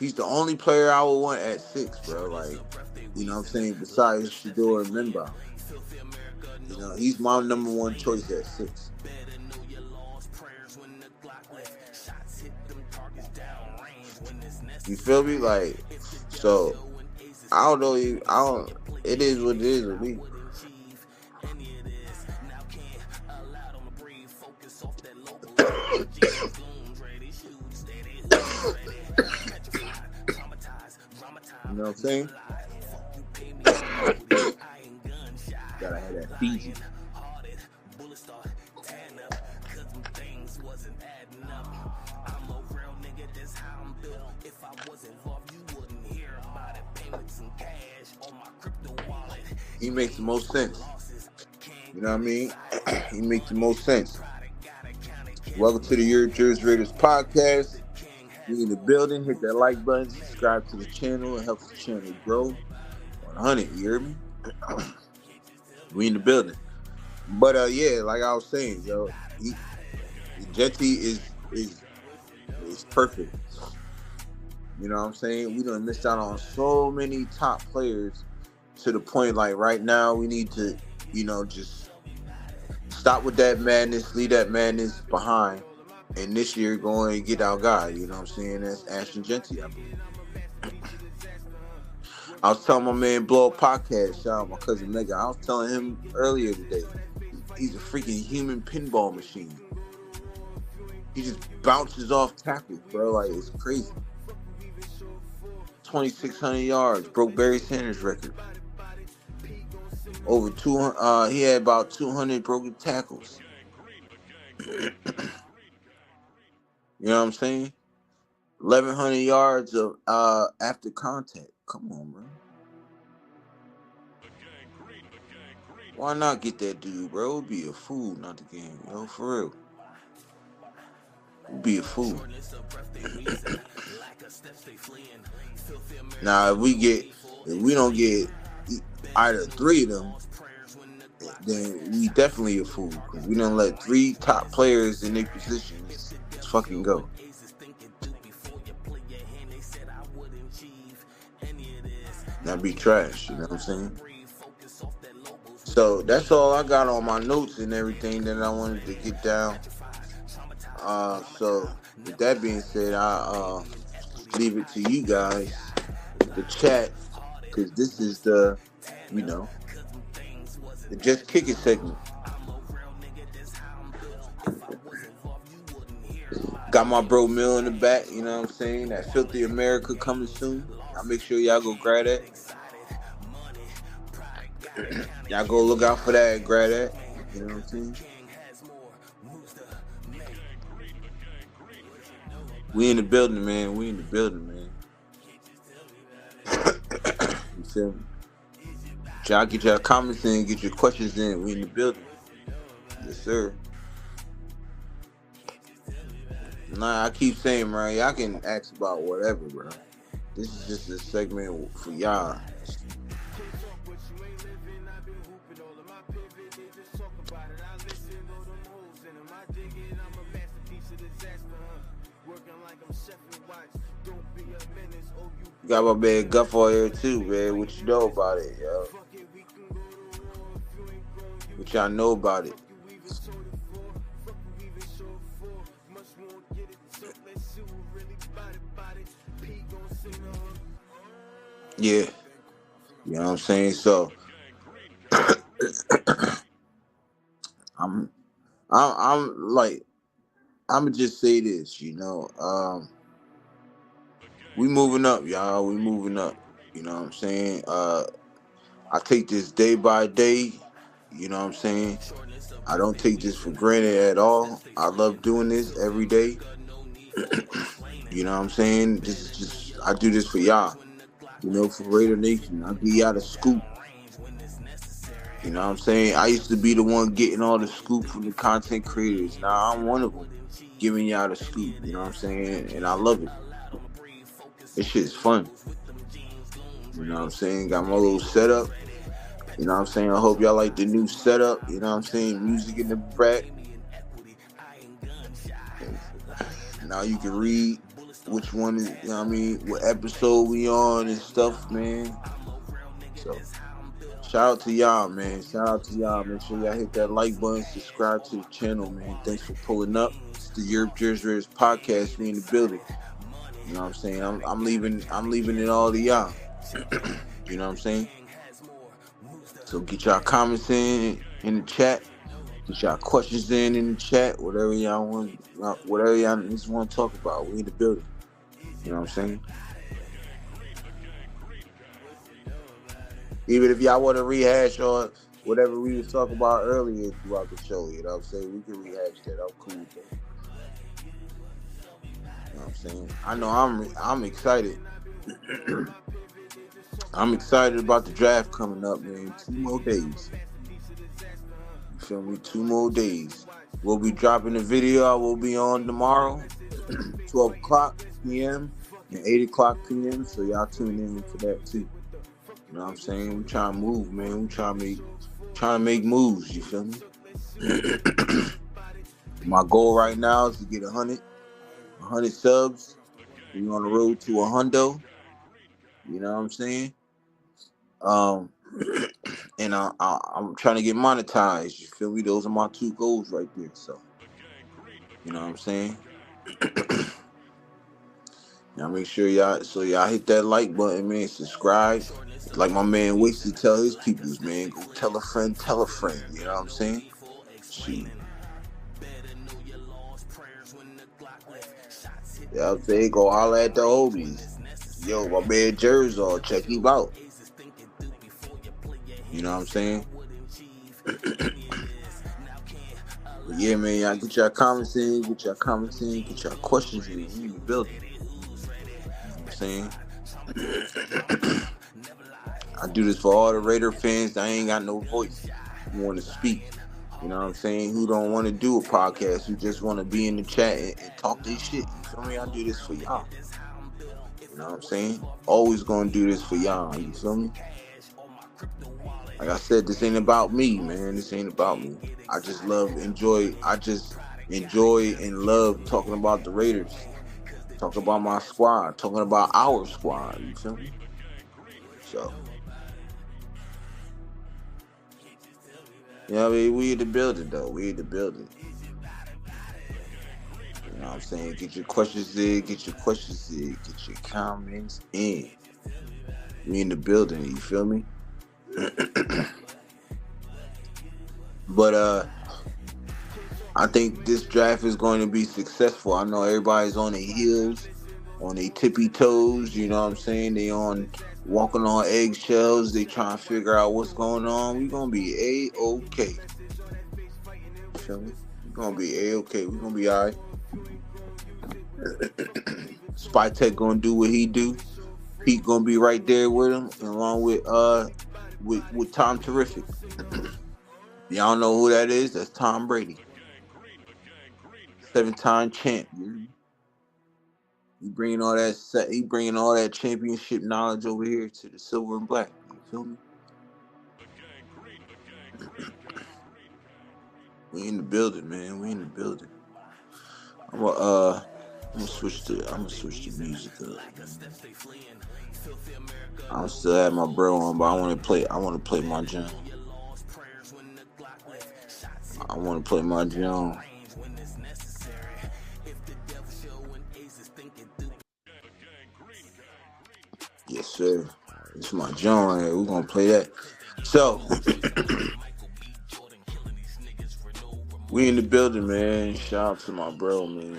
He's the only player I would want at 6, bro. Like, you know what I'm saying? Besides Shador and Minba. You know, he's my number one choice at 6. You feel me? Like, so I don't know. It is what it is with me. You know what I'm saying? Gotta have that Fiji. He makes the most sense. You know what I mean? He makes the most sense. Welcome to the TheYurpJerz Raiders Podcast. We in the building. Hit that like button. Subscribe to the channel. It helps the channel grow. 100, you hear me? We in the building. But yeah, like I was saying, yo, Jeanty is perfect. You know what I'm saying? We done missed out on so many top players to the point like right now we need to, just stop with that madness, leave that madness behind, and this year go and get our guy. You know what I'm saying? That's Ashton Jeanty, I believe. I was telling my man Blow Up Podcast, shout out my cousin Mega. I was telling him earlier today, he's a freaking human pinball machine. He just bounces off tackles, bro. Like, it's crazy. 2,600 yards, broke Barry Sanders' record. Over 200, he had about 200 broken tackles. You know what I'm saying? 1,100 yards of after contact. Come on, bro. Why not get that dude, bro? It would be a fool not to get him, for real. It would be a fool. Now, if we don't get either 3 of them, then we definitely a fool. Because we don't let 3 top players in their positions fucking go. That'd be trash, you know what I'm saying? So that's all I got on my notes and everything that I wanted to get down. So with that being said, I leave it to you guys, the chat, because this is the Just Kick It segment. Got my bro Mill in the back, you know what I'm saying? That Filthy America coming soon. I'll make sure y'all go grab that. Y'all go look out for that and grab that. You know what I'm saying? We in the building, man. We in the building, man. You feel me? Y'all get your comments in, get your questions in. We in the building. Yes, sir. Nah, I keep saying, man, y'all can ask about whatever, bro. This is just a segment for y'all. Got my man Guff on here too, man. What you know about it, yo? What y'all know about it? Yeah. You know what I'm saying? So I'm like, I'ma just say this, we moving up, y'all. We moving up. You know what I'm saying? I take this day by day. You know what I'm saying? I don't take this for granted at all. I love doing this every day. You know what I'm saying? This is just, I do this for y'all. For Raider Nation. I give y'all the scoop. You know what I'm saying? I used to be the one getting all the scoop from the content creators. Now I'm one of them giving y'all the scoop. You know what I'm saying? And I love it. This shit's fun. You know what I'm saying? Got my little setup. You know what I'm saying? I hope y'all like the new setup. You know what I'm saying? Music in the back. Now you can read which one is, you know what I mean, what episode we on and stuff, man. So, shout out to y'all, man. Shout out to y'all. Make sure y'all hit that like button, subscribe to the channel, man. Thanks for pulling up. It's the TheYurpJerz Raiders Podcast. We in the building. You know what I'm saying? I'm leaving it all to y'all. You know what I'm saying? So get y'all comments in the chat. Get y'all questions in the chat. Whatever y'all just want to talk about. We in the building. You know what I'm saying? Even if y'all want to rehash on whatever we was talking about earlier throughout the show, you know what I'm saying? We can rehash that. I'm cool with that. You know what I'm saying? I know I'm excited. I'm excited about the draft coming up, man. 2 more days. You feel me? 2 more days. We'll be dropping a video. I will be on tomorrow, 12 o'clock p.m. and 8 o'clock p.m. So y'all tune in for that too. You know what I'm saying? We trying to move, man. We trying to make moves. You feel me? My goal right now is to get 100 subs. We on the road to 100. You know what I'm saying? And I'm trying to get monetized. You feel me? Those are my 2 goals right there. So, you know what I'm saying? Now make sure y'all hit that like button, man. Subscribe. Like my man Wicks to tell his peoples, man. Go tell a friend. You know what I'm saying? Shoot. Yeah, I'm saying, go holler at the homies. Yo, my man Jerz on, check him out. You know what I'm saying? But yeah, man, y'all get your comments in, get your questions in. We in the building. You know what I'm saying? I do this for all the Raider fans that ain't got no voice. want to speak. You know what I'm saying? Who don't want to do a podcast? Who just want to be in the chat and talk their shit. You feel me? I do this for y'all. You know what I'm saying? Always gonna do this for y'all. You feel me? Like I said, this ain't about me, man. This ain't about me. I just enjoy and love talking about the Raiders. Talking about my squad. Talking about our squad. You feel me? So, you know what I mean? We in the building, though. We in the building. You know what I'm saying? Get your questions in. Get your comments in. We in the building. You feel me? But I think this draft is going to be successful. I know everybody's on their heels, on their tippy toes. You know what I'm saying? They on walking on eggshells. They trying to figure out what's going on. We gonna be A-OK. Feel me? We gonna be A-OK. We gonna be alright. Spy Tech gonna do what he do. Pete gonna be right there with him, along with Tom Terrific. Y'all know who that is? That's Tom Brady. 7-time champ. He bringing all that championship knowledge over here to the silver and black. You feel me? We in the building, man. We in the building. I'm gonna switch the music up. Man. I'm still have my bro on, but I want to play my jam. I want to play my jam. Yes, sir. It's my jam. We're gonna play that. So we in the building, man. Shout out to my bro, man.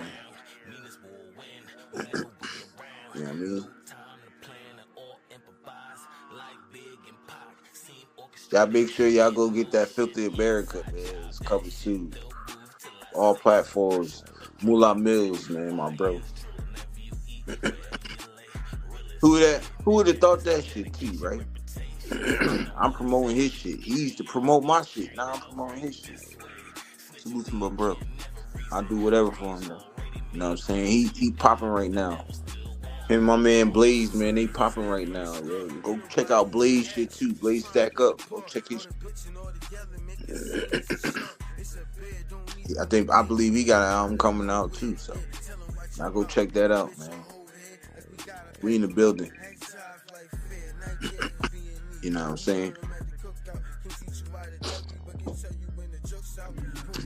You know what I mean? Y'all make sure y'all go get that Filthy America, man. It's covered soon. All platforms. Moolah Mills, man, my bro. Who would have thought that shit, T, right? I'm promoting his shit. He used to promote my shit. Now I'm promoting his shit. Salute to my bro. I'll do whatever for him, though. You know what I'm saying? He popping right now. Him and my man Blaze, man, they popping right now. Yo. Go check out Blaze shit too. Blaze Stack Up. Go check his I believe he got an album coming out too, so now go check that out, man. We in the building. You know what I'm saying?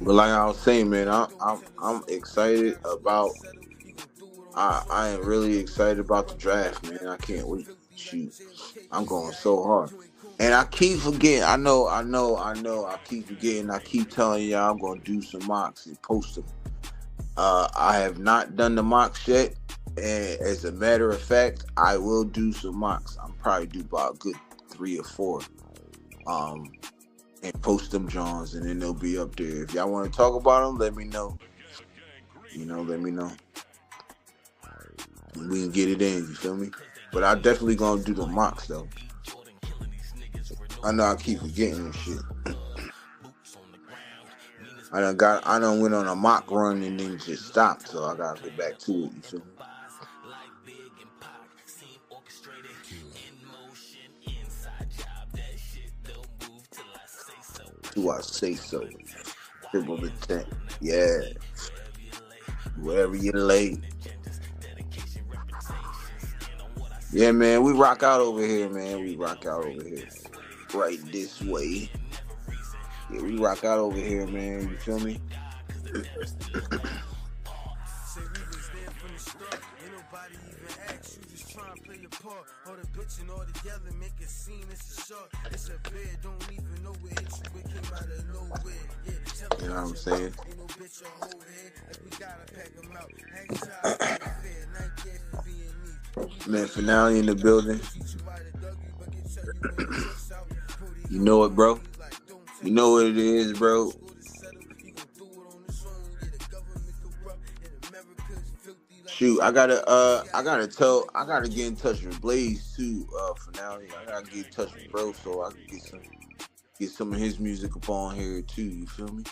But like I was saying, man, I'm excited about I am really excited about the draft, man. I can't wait. Shoot. I'm going so hard. And I keep forgetting. I know. I keep forgetting. I keep telling y'all I'm going to do some mocks and post them. I have not done the mocks yet. And as a matter of fact, I will do some mocks. I'm probably do about a good 3 or 4. And post them, Johns, and then they'll be up there. If y'all want to talk about them, let me know. Let me know. We can get it in, you feel me? But I definitely gonna do the mocks though. I know I keep forgetting this shit. I done went on a mock run and then just stopped, so I gotta get back to it, you feel me? Do I say so? Triple the 10. Yeah. Wherever you lay. Yeah, man, we rock out over here, man. We rock out over here. Right this way. Yeah, we rock out over here, man. You feel me? You know what I'm saying? Man, finale in the building. You know it, bro. You know what it is, bro. Shoot, I gotta get in touch with Blaze too, finale. I gotta get in touch with bro so I can get some get some of his music up on here too. You feel me?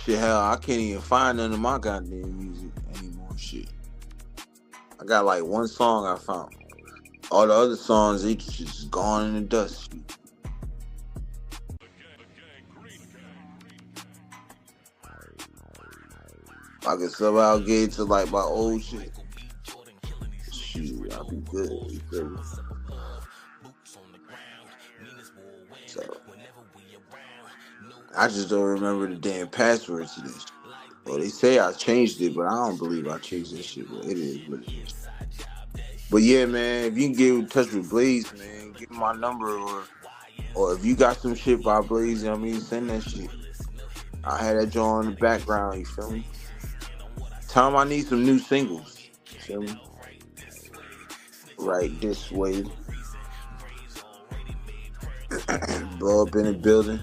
Shit, hell, I can't even find none of my goddamn music anymore. Shit, I got like one song I found. All the other songs, they just gone in the dust. I can somehow get to like my old shit. Shoot, I'll be good. You feel me? So, I just don't remember the damn password to this. Well, they say I changed it, but I don't believe I changed that shit. But it is what it is. But yeah, man, if you can get in touch with Blaze, man, give him my number, or if you got some shit by Blaze, you know what I mean, send that shit. I had that joint in the background, you feel me? Tell him I need some new singles, you feel me? Right this way. Blow up in the building.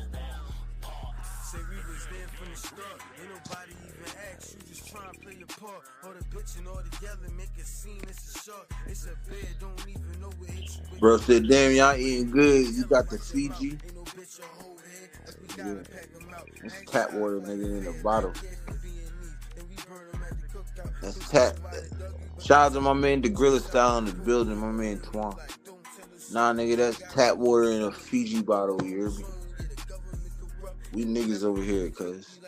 Bro said, damn, y'all eating good. You got the Fiji. Yeah. That's tap water, nigga, in a bottle. That's tap. Shout out to my man, the Gorilla Style in the building, my man Twan. Nah, nigga, that's tap water in a Fiji bottle, you hear me? We niggas over here, cuz.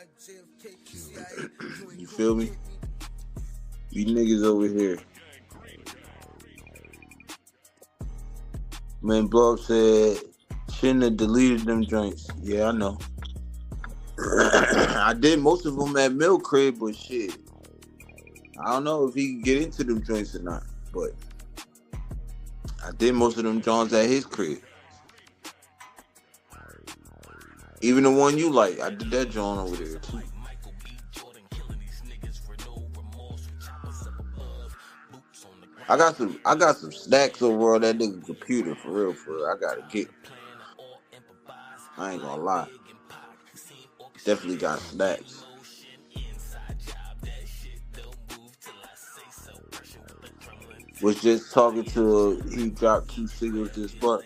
You feel me? We niggas over here. Man, Blow Up said, shouldn't have deleted them joints. Yeah, I know. I did most of them at Mill Crib, but shit. I don't know if he can get into them joints or not, but I did most of them joints at his crib. Even the one you like, I did that joint over there too. I got some snacks over on that nigga computer, for real. I gotta get. I ain't gonna lie. Definitely got snacks. Was just talking to, he dropped 2 singles this month.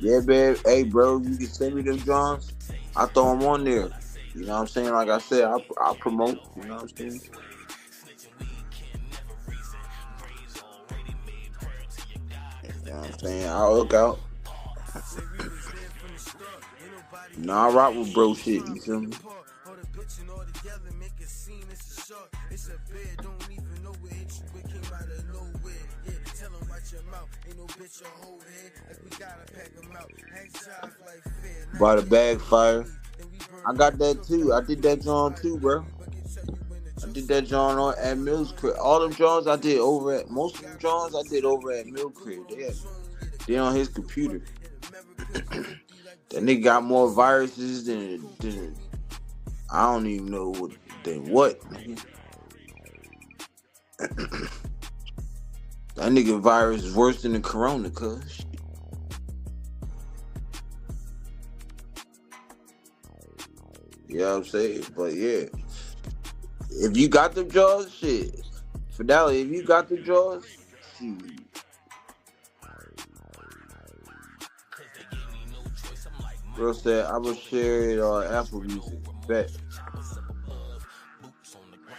Yeah, man. Hey, bro, you can send me them Johns. I throw them on there. You know what I'm saying? Like I said, I promote. You know what I'm saying? You know what I'm saying? I'll look out. Nah, I rock with bro shit. You feel me? Bought a bag fire. I got that too. I did that John too, bro. I did that John on at Mill's crib. All them Johns I did over at, most of them Johns I did over at Mill crib. They on his computer. That nigga got more viruses than I don't even know what. That nigga virus is worse than the corona, cuz. You know what I'm saying? But yeah. If you got them jaws, shit. Fidelity, if you got the jaws, shoot. Bro said, I'm gonna share it on Apple Music. Bet.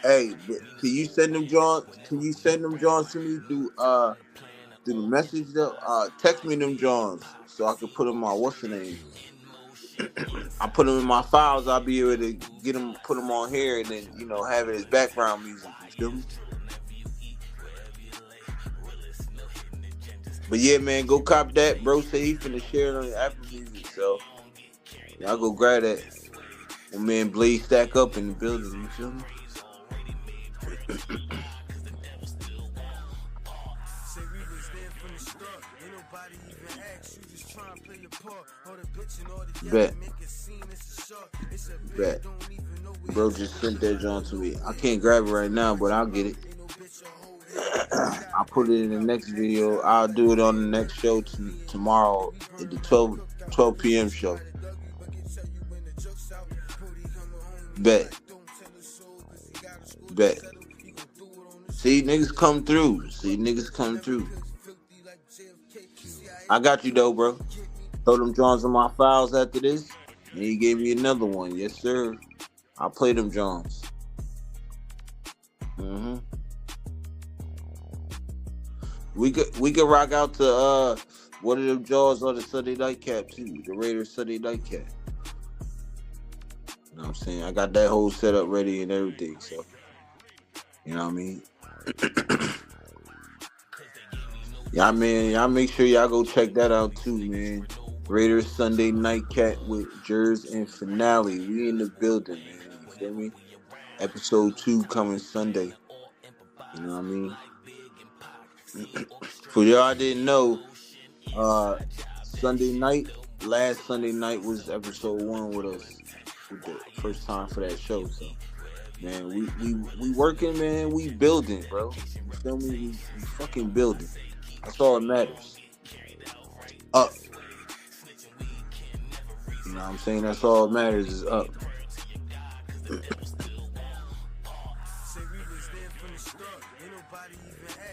Hey, can you send them Johns? Can you send them Johns to me through the message though? Text me them Johns so I can put them on what's the name? I put them in my files. I'll be able to get them, put them on here, and then have it as background music. You feel me? But yeah, man, go cop that. Bro said he finna share it on Apple Music, so y'all go grab that. My man Blaze stack up in the building. You feel me? Bet. Bro just sent that joint to me. I can't grab it right now, but I'll get it. I'll put it in the next video. I'll do it on the next show tomorrow at the 12 p.m. show. Bet. See, niggas come through. I got you though, bro. Throw them Johns in my files after this. And he gave me another one. Yes, sir. I'll play them Johns. Mm-hmm. We could rock out to one of them Jaws on the Sunday nightcap too. The Raiders Sunday nightcap. You know what I'm saying? I got that whole setup ready and everything, so you know what I mean? Y'all make sure y'all go check that out too, man. Raiders Sunday nightcap with Jerz and finale. We in the building, man. You feel me? Episode 2 coming Sunday. You know what I mean? For y'all didn't know, last Sunday night was episode 1 with us. With the first time for that show. So man, we working, man. We building, bro. You feel me? We fucking building. That's all that matters. Up. You know what I'm saying? That's all that matters is up.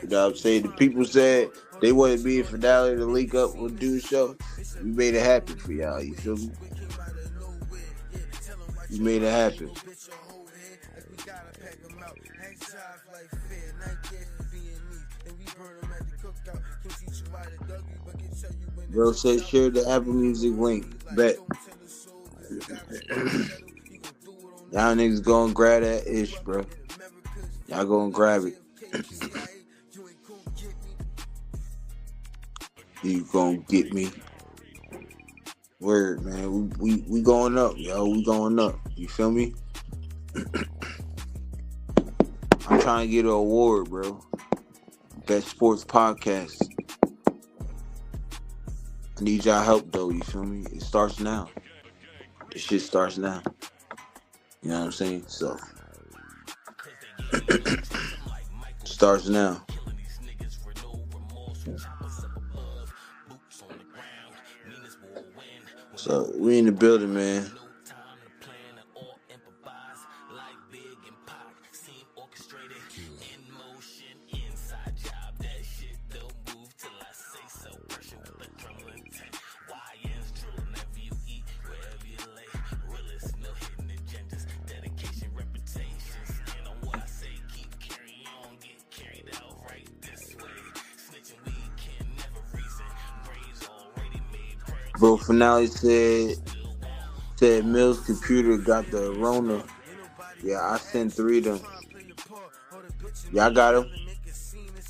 You know what I'm saying? The people said they wanted me and Finale to link up with do the show. We made it happen for y'all. You feel me? We made it happen. Bro said share the Apple Music link. Bet. Y'all niggas go and grab that ish, bro. Y'all go and grab it. You gonna get me. Word, man. We going up, yo. We going up. You feel me? I'm trying to get an award, bro. Best Sports Podcast. I need y'all help, though. You feel me? It starts now. This shit starts now. You know what I'm saying? So. Starts now. So, we in the building, man. Bro, Finale said Mill's computer got the Rona. Yeah, I sent 3 of them. Y'all got them.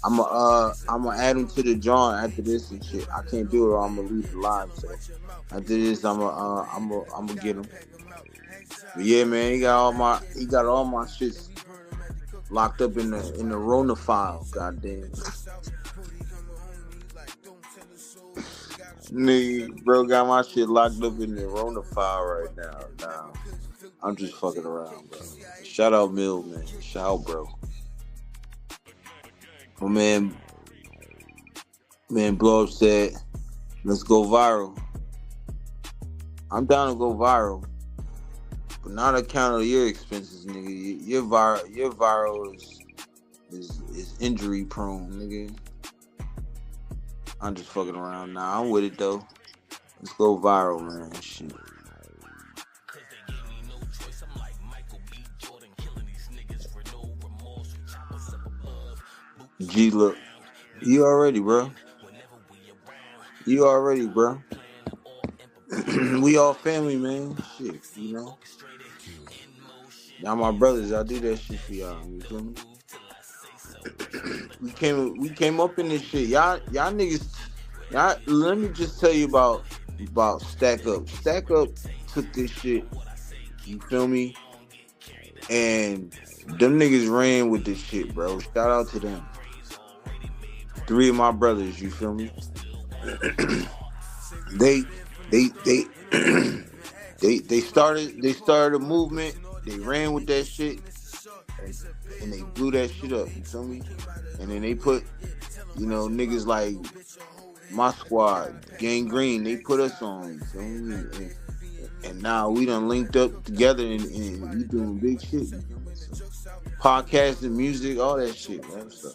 I'ma add them to the John after this and shit. I can't do it or I'm gonna leave it live. So after this, I'ma get them. But yeah, man, he got all my shits locked up in the Rona file. Goddamn. Nigga, bro, got my shit locked up in the Rona file right now. Nah, I'm just fucking around, bro. Shout out Mill, man. Shout out, bro. My man, Blow Up said, let's go viral. I'm down to go viral, but not account of your expenses, nigga. Your viral is injury prone, nigga. I'm just fucking around now. I'm with it though. Let's go viral, man. Shit. G look. You already, bro. We all family, man. Shit, you know. Y'all my brothers. I do that shit for y'all. You feel me? We came up in this shit. Y'all niggas. Let me just tell you about Stack Up. Stack Up took this shit. You feel me? And them niggas ran with this shit, bro. Shout out to them. 3 of my brothers. You feel me? They started a movement. They ran with that shit. And they blew that shit up, you feel me? And then they put, niggas like my squad, Gang Green, they put us on, you feel me? And now we done linked up together and we doing big shit. So, podcasting, music, all that shit, man. So,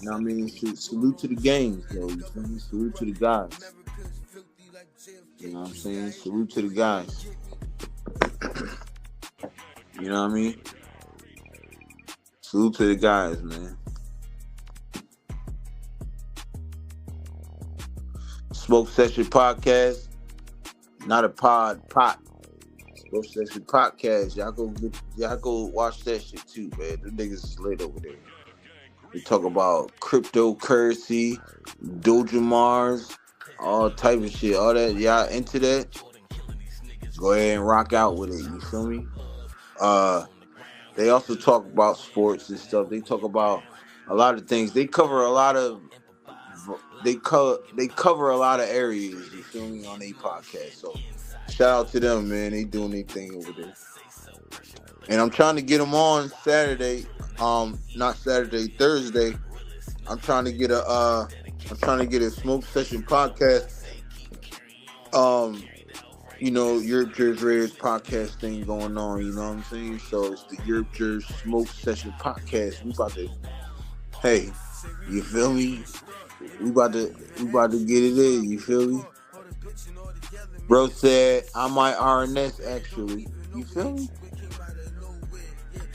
you know what I mean? Salute to the gang, yo, you feel me? Salute to the guys. You know what I'm saying? Salute to the guys. You know what I mean? Salute to the guys, man. Smoke Session Podcast. Not a pot. Smoke Session Podcast. Y'all go watch that shit too, man. The niggas is lit over there. We talk about cryptocurrency, Doja Mars, all type of shit. All that. Y'all into that? Go ahead and rock out with it. You feel me? They also talk about sports and stuff. They talk about a lot of things. They cover a lot of areas. You feel me, on their podcast. So shout out to them, man. They doing their thing over there. And I'm trying to get them on Saturday. Not Saturday, Thursday. I'm trying to get a Smoke Session Podcast. TheYurpJerz Raiders Podcast thing going on, you know what I'm saying? So it's the TheYurpJerz Smoke Session Podcast. We about to, hey, you feel me? We about to get it in, you feel me? Bro said I might RNS actually. You feel me?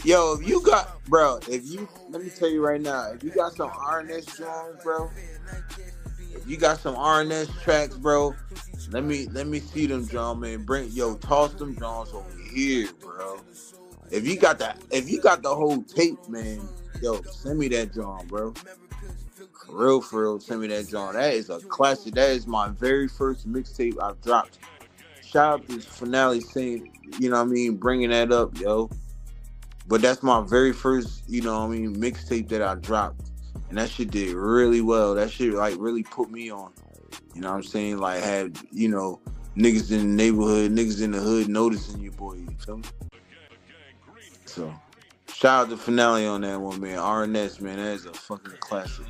Yo, let me tell you right now, if you got some RNS songs, bro, if you got some RNS tracks, bro, let me see them, John, man. Toss them Johns over here, bro. If you got the whole tape, man, send me that John, bro. For real, send me that John. That is a classic. That is my very first mixtape I've dropped. Shout out to Finale saying, you know what I mean, bringing that up, yo. But that's my very first, you know what I mean, mixtape that I dropped. And that shit did really well. That shit, really put me on. You know what I'm saying? Had, niggas in the neighborhood, niggas in the hood noticing you, boy. You feel me? So, shout out to Finale on that one, man. RNS, man, that is a fucking classic.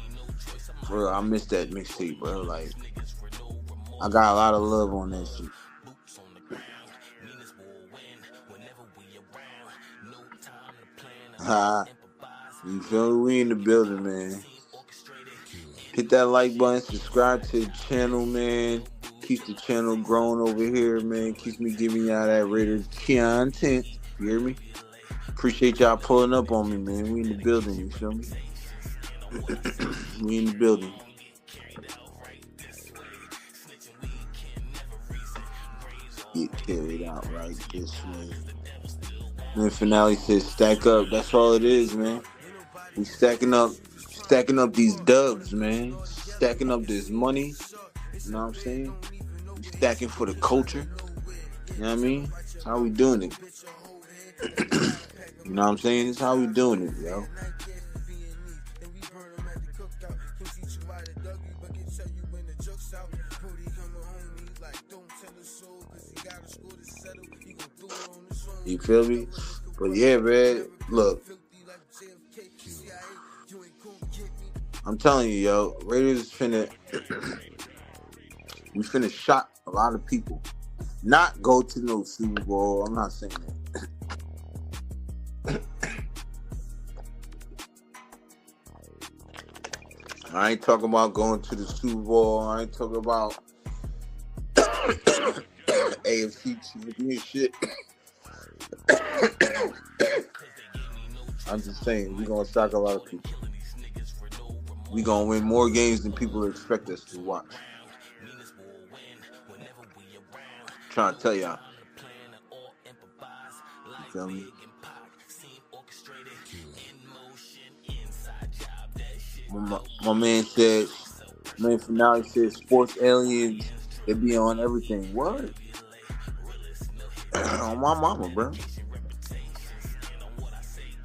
For real, I missed that mixtape, bro. I got a lot of love on that shit. You feel me? We in the building, man. Hit that like button, subscribe to the channel, man. Keep the channel growing over here, man. Keep me giving y'all that Raiders content. You hear me? Appreciate y'all pulling up on me, man. We in the building, you feel me? We in the building. Get carried out right this way. Man, Finale says stack up. That's all it is, man. We stacking up these dubs, man. Stacking up this money. You know what I'm saying? We stacking for the culture. You know what I mean? That's how we doing it. You know what I'm saying? That's how we doing it, yo. You feel me? But yeah, man, look. I'm telling you, yo, Raiders we finna shock a lot of people. Not go to no Super Bowl. I'm not saying that. I ain't talking about going to the Super Bowl. I ain't talking about AFC Championship. I'm just saying, we're going to shock a lot of people. We're going to win more games than people expect us to watch. I'm trying to tell y'all. You feel me? My man Finale said sports aliens, they be on everything. What? On my mama, bro.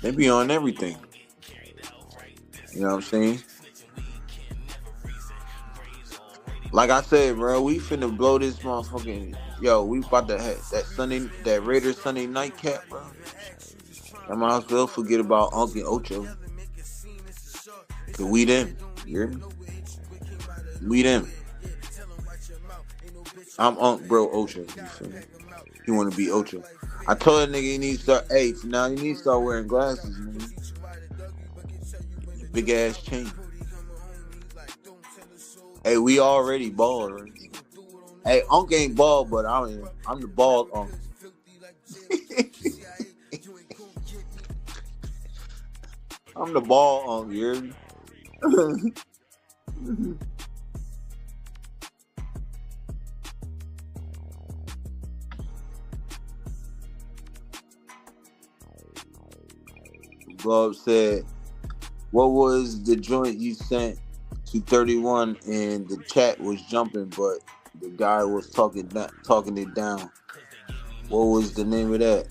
They be on everything. You know what I'm saying? Like I said, bro, we finna blow this motherfucking... Yo, we about to have that Raiders Sunday nightcap, bro. I might as well forget about Uncle Ocho. Cause we them. You hear me? We them. I'm Unc Bro Ocho. You feel me? He wanna be Ocho. I told that nigga he needs to start... Hey, now you need to start wearing glasses, man. Big ass chain. Hey, we already bald, right? Hey, Unc ain't bald, but I'm the bald Unc. I'm the bald Unc, you hear me? Bob said, what was the joint you sent to 31 and the chat was jumping, but the guy was talking it down? What was the name of that?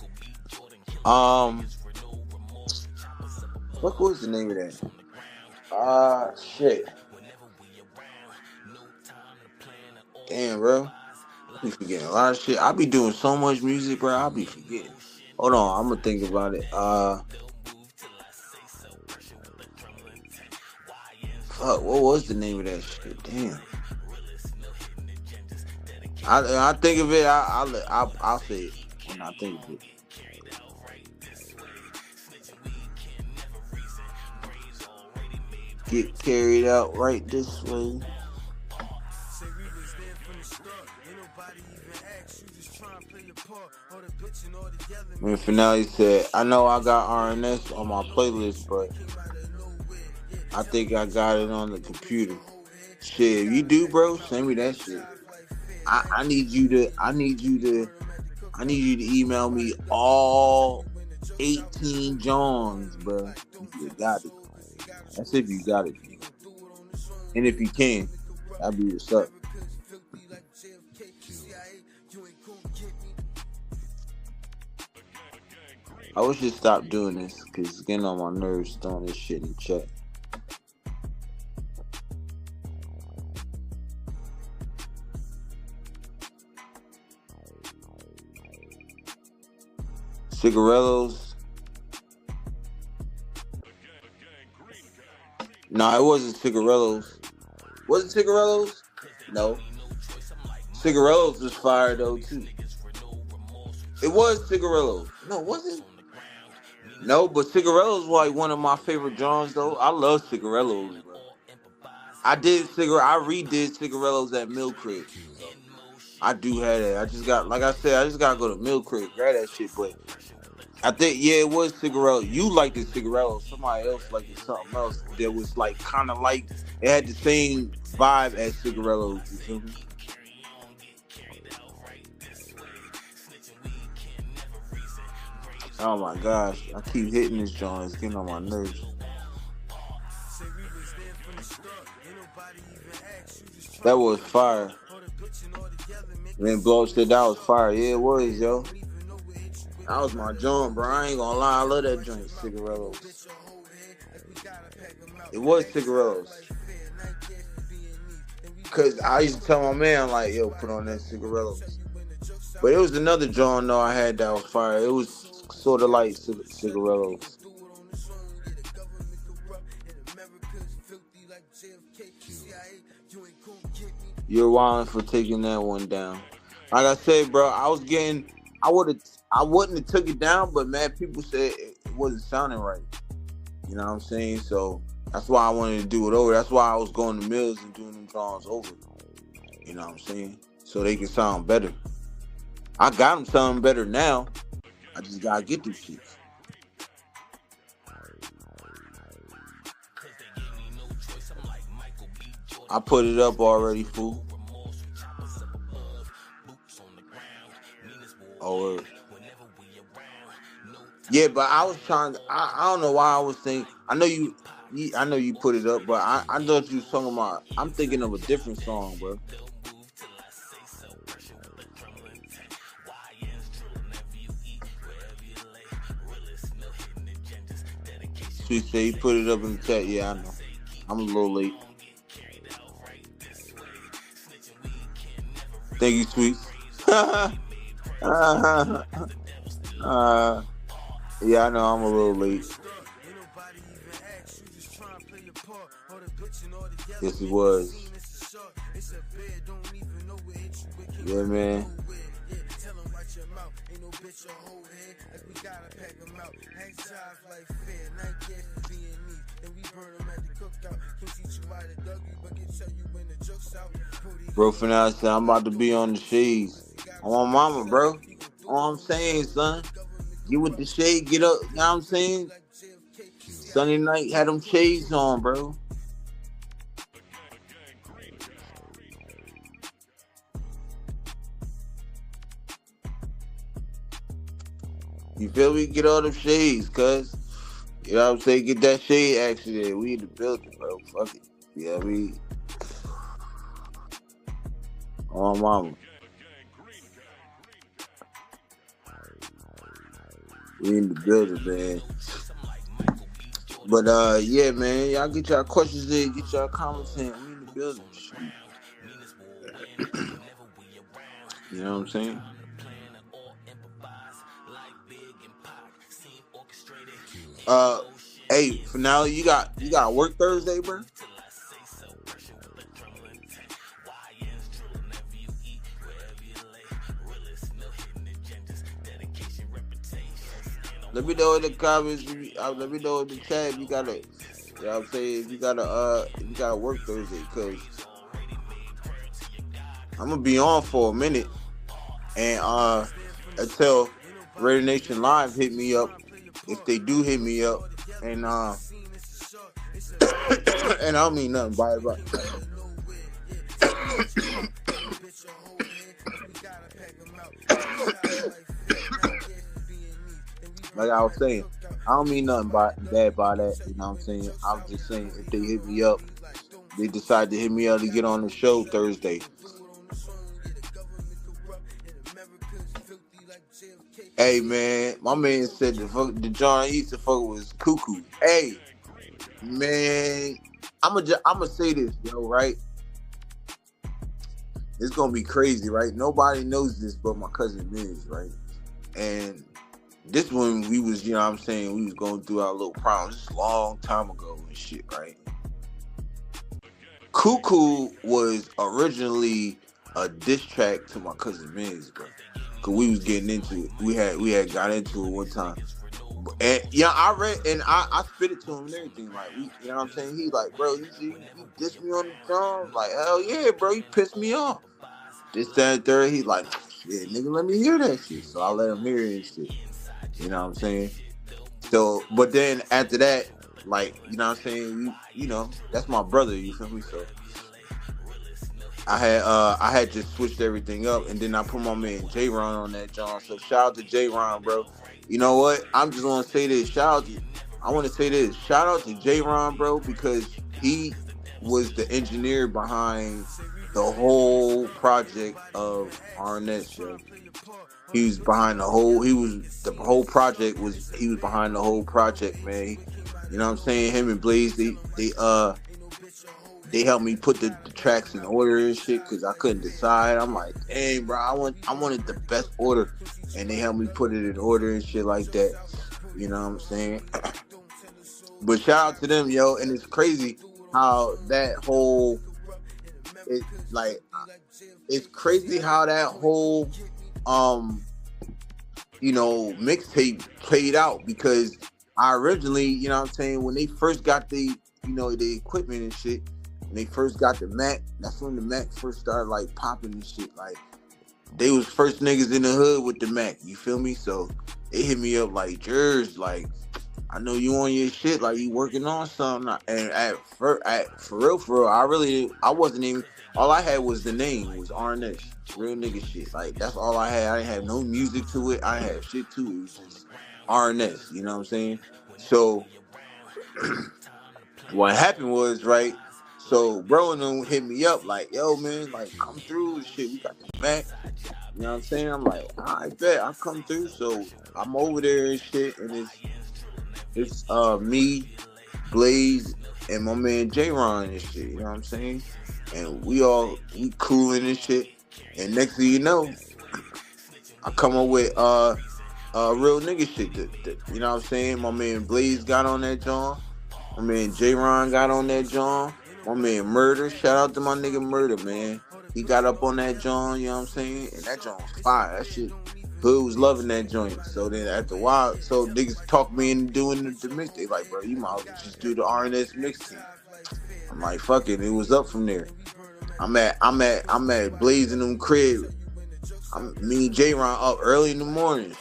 What was the name of that? Shit. Damn, bro. I be forgetting a lot of shit. I be doing so much music, bro. I be forgetting. Hold on, I'm gonna think about it. Fuck, what was the name of that shit? Damn. I think of it. I'll say it when I think of it. Get carried out right this way. When Finale said, I know I got RNS on my playlist, but I think I got it on the computer. Shit, if you do, bro, send me that shit. I need you to email me all 18 Johns, bro. If you got it. That's if you got it. And if you can, that'd be what's up. I wish you'd stop doing this because it's getting on my nerves throwing this shit in chat. Cigarellos. No, it wasn't Cigarellos. Was it Cigarellos? No. Cigarellos was fire though too. It was Cigarellos. No, was it? No, but Cigarellos was like one of my favorite Johns though. I love Cigarellos, bro. I redid Cigarellos at Mill Creek. So I do have that. I just gotta go to Mill Creek, grab that shit, but I think, it was Cigarello. You liked the Cigarello. Somebody else liked it something else that was like kind of like, it had the same vibe as Cigarello. You feel me? Oh my gosh. I keep hitting this joint. It's getting on my nerves. That was fire. Then Blow said that was fire. Yeah, it was, yo. That was my joint, bro. I ain't gonna lie. I love that joint, Cigarellos. It was Cigarellos. Cause I used to tell my man, like, yo, put on that Cigarellos. But it was another joint, though, I had that was fire. It was sort of like Cigarellos. You're wilding for taking that one down. Like I said, bro, I wouldn't have took it down, but man, people said it wasn't sounding right. You know what I'm saying? So that's why I wanted to do it over. That's why I was going to Mills and doing them songs over. You know what I'm saying? So they can sound better. I got them sounding better now. I just gotta get these shit. I put it up already, fool. Oh, yeah, but I was trying. I don't know why I was thinking. I know you put it up, but I thought you was talking about. I'm thinking of a different song, bro. Sweet say he put it up in the chat. Yeah, I know. I'm a little late. Thank you, Sweet. Yeah, I know I'm a little late. Yes, it was. Yeah, man. Bro, for now, son, I'm about to be on the shades. I'm on mama, bro. All I'm saying, son, get with the shade, get up. You know what I'm saying? Sunday night, had them shades on, bro. You feel me? Get all them shades, cuz. You know what I'm saying? Get that shade action there. We in the building, bro. Fuck it. Yeah, we on mama. We in the building, man. But yeah, man, y'all get y'all questions in, get y'all comments in. We in the building. You know what I'm saying? Hey, for now, you got work Thursday, bro? Let me know in the comments. Let me know in the chat if you gotta. You know what I'm saying? If you gotta work Thursday, cause I'm gonna be on for a minute, and until Raider Nation Live hit me up, if they do hit me up, and and I don't mean nothing by it, but like I was saying, I don't mean nothing bad by that. You know what I'm saying? I'm just saying if they hit me up, they decide to hit me up to get on the show Thursday. Hey man, my man said the John used to fuck was cuckoo. Hey man, I'ma say this, yo, right? It's gonna be crazy, right? Nobody knows this but my cousin Miz, right? And this one we was, you know what I'm saying, we was going through our little problems just a long time ago and shit, right? Cuckoo was originally a diss track to my cousin Miz, bro. Cause we was getting into it. We had got into it one time. And yeah, I read and I spit it to him and everything. Like you know what I'm saying? He like, bro, you dissed me on the drum? Like, hell yeah, bro, you pissed me off. This, that, and third. He like, shit, nigga, let me hear that shit. So I let him hear it and shit. You know what I'm saying? So, but then after that, like, you know what I'm saying? You know, that's my brother, you feel me? So I had just switched everything up, and then I put my man J-Ron on that John. So shout out to J-Ron, bro. You know what? I'm just gonna say this. Shout out to J-Ron, bro, because he was the engineer behind the whole project of RNS, bro. He was behind the whole. He was behind the whole project, man. You know what I'm saying? Him and Blaze, they helped me put the tracks in order and shit because I couldn't decide. I'm like, dang, bro, I wanted the best order, and they helped me put it in order and shit like that. You know what I'm saying? But shout out to them, yo. And it's crazy how that whole, it's crazy how that whole, mixtape played out, because I originally, you know what I'm saying, when they first got the equipment and shit, when they first got the Mac, that's when the Mac first started like popping and shit. Like they was first niggas in the hood with the Mac, you feel me? So they hit me up like, Jerz, like, I know you on your shit, like you working on something. And for real, I wasn't even, all I had was the name, was RNS, real nigga shit. Like that's all I had. I didn't have no music to it. I didn't have shit to it. It was just RNS, you know what I'm saying? So what happened was, right, so bro and them hit me up like, yo man, like come through and shit, we got the Mac. You know what I'm saying? I'm like, I bet I'll come through. So I'm over there and shit, and it's me, Blaze, and my man J-Ron and shit, you know what I'm saying? And we cooling and shit. And next thing you know, I come up with real nigga shit. You know what I'm saying? My man Blaze got on that John. My man J-Ron got on that John. My man Murder, shout out to my nigga Murder, man. He got up on that John, you know what I'm saying? And that John was fire. Hood was loving that joint. So then after a while, so niggas talked me into doing the mix. They like, bro, you might as well just do the RNS mixtape. I'm like, fuck it. It was up from there. I'm at Blazing them crib. Me and J-Ron up early in the morning,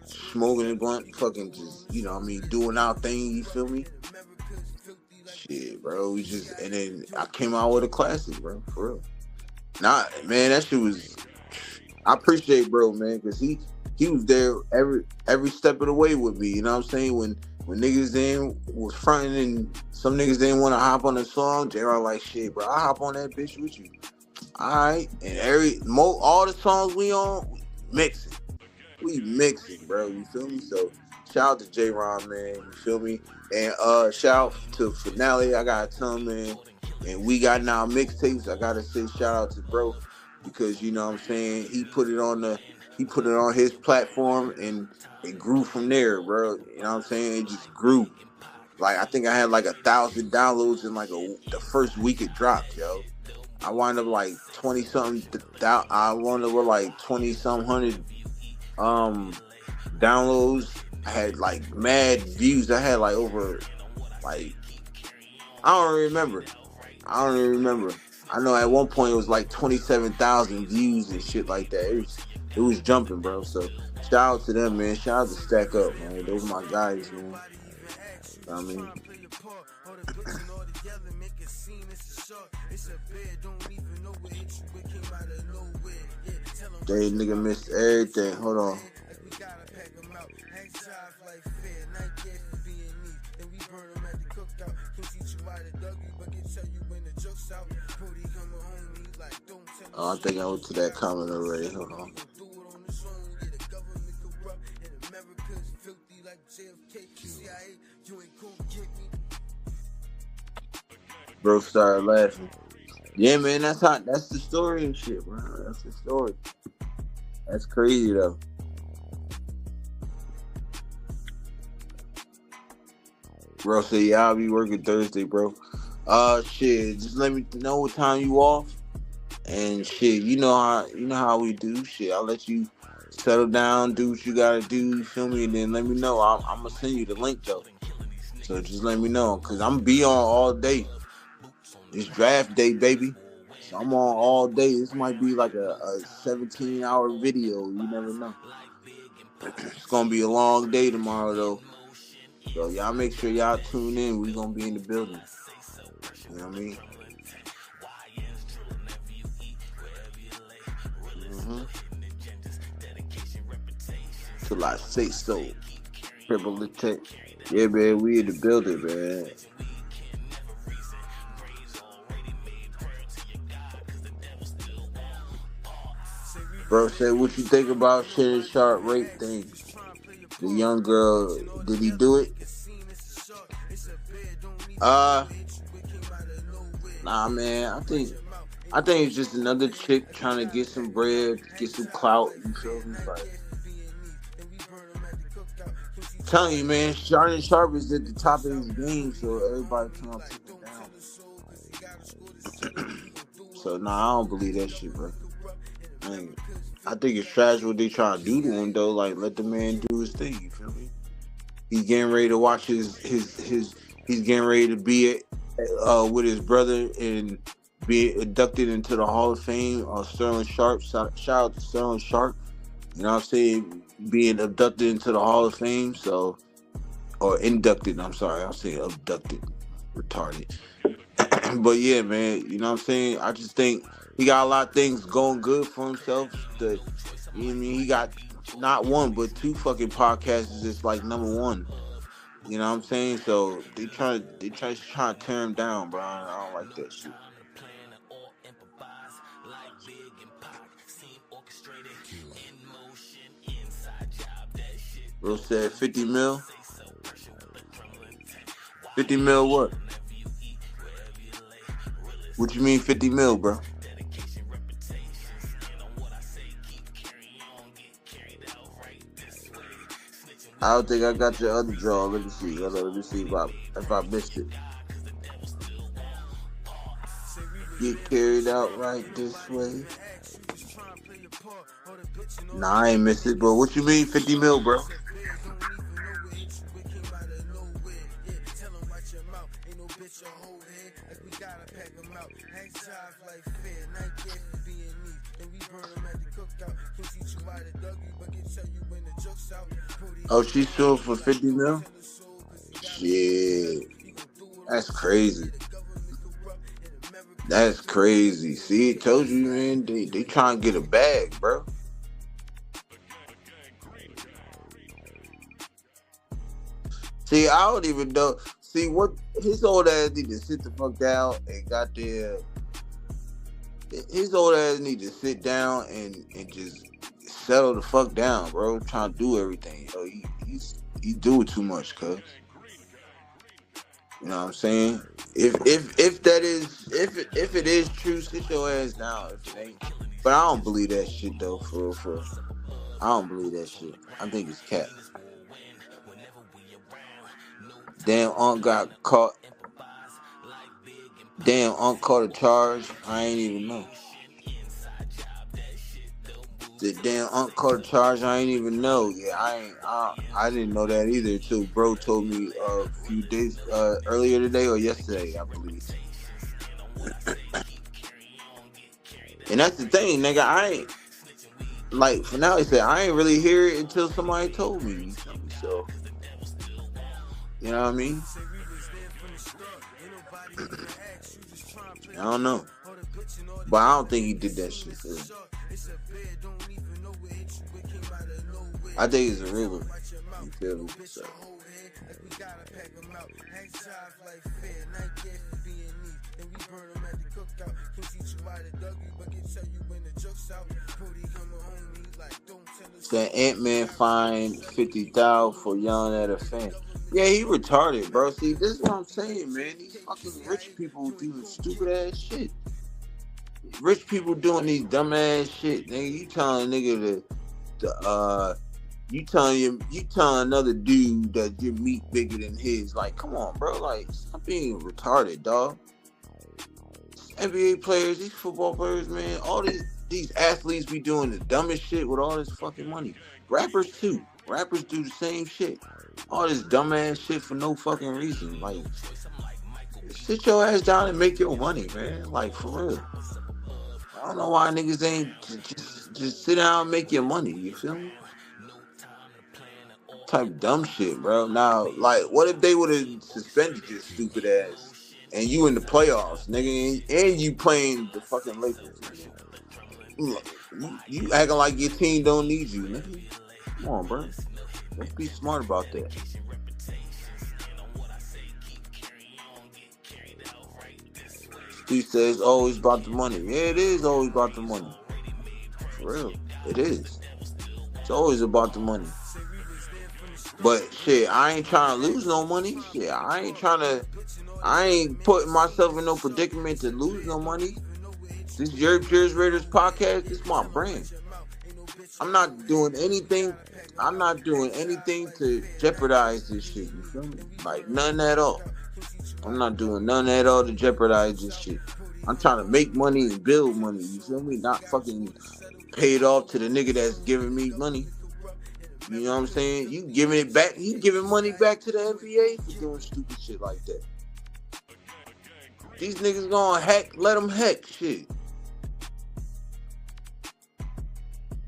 smoking and blunt, fucking just, you know what I mean, doing our thing, you feel me? Shit, bro, we just, and then I came out with a classic, bro, for real. Nah, man, that shit was, I appreciate bro, man, because he was there every step of the way with me, you know what I'm saying? When niggas then was fronting and some niggas didn't want to hop on the song, J-Ron like, shit, bro, I hop on that bitch with you. Alright, and all the songs we on, we mixing, bro, you feel me? So shout out to J-Ron, man, you feel me? And shout out to Finale, I gotta tell him, man, and we got now mixtapes. I gotta say shout out to bro, because you know what I'm saying, he put it on his platform and it grew from there, bro. You know what I'm saying? It just grew. Like I think I had like 1,000 downloads in like the first week it dropped, yo. I wound up like 20 something. I wound up with like 20 something hundred downloads. I had like mad views. I had like over like I don't remember. I know at one point it was like 27,000 views and shit like that. It was jumping, bro. So shout out to them, man. Shout out to Stack Up, man. Those are my guys, man. You know what I mean? They nigga missed everything. Hold on. Oh, I think I went to that comment already. Hold on. Bro started laughing. Yeah, man, that's the story and shit, bro. That's the story. That's crazy though. Bro said, yeah, I'll be working Thursday, bro. Shit, just let me know what time you off. And shit, you know how we do. Shit, I'll let you settle down, do what you gotta do, you feel me? And then let me know. I'm gonna send you the link though. So just let me know, cause I'm be on all day. It's draft day, baby. So I'm on all day. This might be like a 17-hour video. You never know. It's gonna be a long day tomorrow though. So y'all make sure y'all tune in. We gonna be in the building. You know what I mean? Till I say so. Triple attack. Yeah, man, we in the building, man. Bro said, what you think about Shannon Sharp rape thing? The young girl, did he do it? Nah, man. I think it's just another chick trying to get some bread, get some clout. You feel me? Like, I'm telling you, man, Shannon Sharp is at the top of his game, so everybody trying to take it down. So nah, I don't believe that shit, bro. I think it's trash what they trying to do to him though. Like, let the man do his thing. You feel me? He's getting ready to watch his. He's getting ready to be with his brother and be inducted into the Hall of Fame. Sterling Sharp. Shout out to Sterling Sharp. You know what I'm saying? Being abducted into the Hall of Fame. So, or inducted. I'm sorry. I'll say abducted. Retarded. But yeah, man. You know what I'm saying? I just think he got a lot of things going good for himself. You know what I mean? He got not one, but two fucking podcasts is like number one. You know what I'm saying? So they try to tear him down, bro. I don't like that shit. Bro said 50 mil. 50 mil what? What you mean 50 mil, bro? I don't think I got your other draw. Let me see. Let me see if I missed it. Get carried out right this way. Nah, I ain't miss it, but what you mean 50 mil, bro? Oh, she's suing for 50 mil? Shit. That's crazy. That's crazy. See, it told you, man, they trying to get a bag, bro. See, I don't even know. See, what his old ass need to sit the fuck down and goddamn. His old ass need to sit down and just settle the fuck down, bro. Trying to do everything. Yo, he's doing too much, cuz. You know what I'm saying? If it is true, sit your ass down. If it ain't, but I don't believe that shit though. For real. I don't believe that shit. I think it's cat. Damn, Unc got caught. Damn, Unc caught a charge. I ain't even know. The damn Unc caught a charge. I ain't even know. Yeah, I didn't know that either until bro told me a few days earlier today or yesterday, I believe. And that's the thing, nigga. I ain't like for now. He said I ain't really hear it until somebody told me. So you know what I mean? I don't know, but I don't think he did that shit. I think it's a river. You feel me? So. That Ant-Man fined $50,000 for yelling at a fan. Yeah, he retarded, bro. See, this is what I'm saying, man. These fucking rich people doing stupid ass shit. Rich people doing these dumb ass shit. Nigga, you telling a nigga you telling another dude that your meat bigger than his. Like, come on, bro. Like, stop being retarded, dog. NBA players, these football players, man, all these athletes be doing the dumbest shit with all this fucking money. Rappers too. Rappers do the same shit. All this dumbass shit for no fucking reason. Like, sit your ass down and make your money, man. Like, for real. I don't know why niggas ain't just sit down and make your money. You feel me? Type of dumb shit, bro. Now, like, what if they would have suspended your stupid ass and you in the playoffs, nigga, and you playing the fucking Lakers? You acting like your team don't need you, nigga. Come on, bro. Let's be smart about that. He says always about the money. Yeah, it is always about the money. For real. It is. It's always about the money. But shit, I ain't trying to lose no money. Shit, I ain't putting myself in no predicament to lose no money. This TheYurpJerz Raiders Podcast, this is my brand. I'm not doing anything to jeopardize this shit. You feel me? Like, none at all. I'm not doing none at all to jeopardize this shit. I'm trying to make money and build money. You feel me? Not fucking pay it off to the nigga that's giving me money. You know what I'm saying? You giving it back. You giving money back to the NBA for doing stupid shit like that. These niggas gonna hack. Let them hack shit.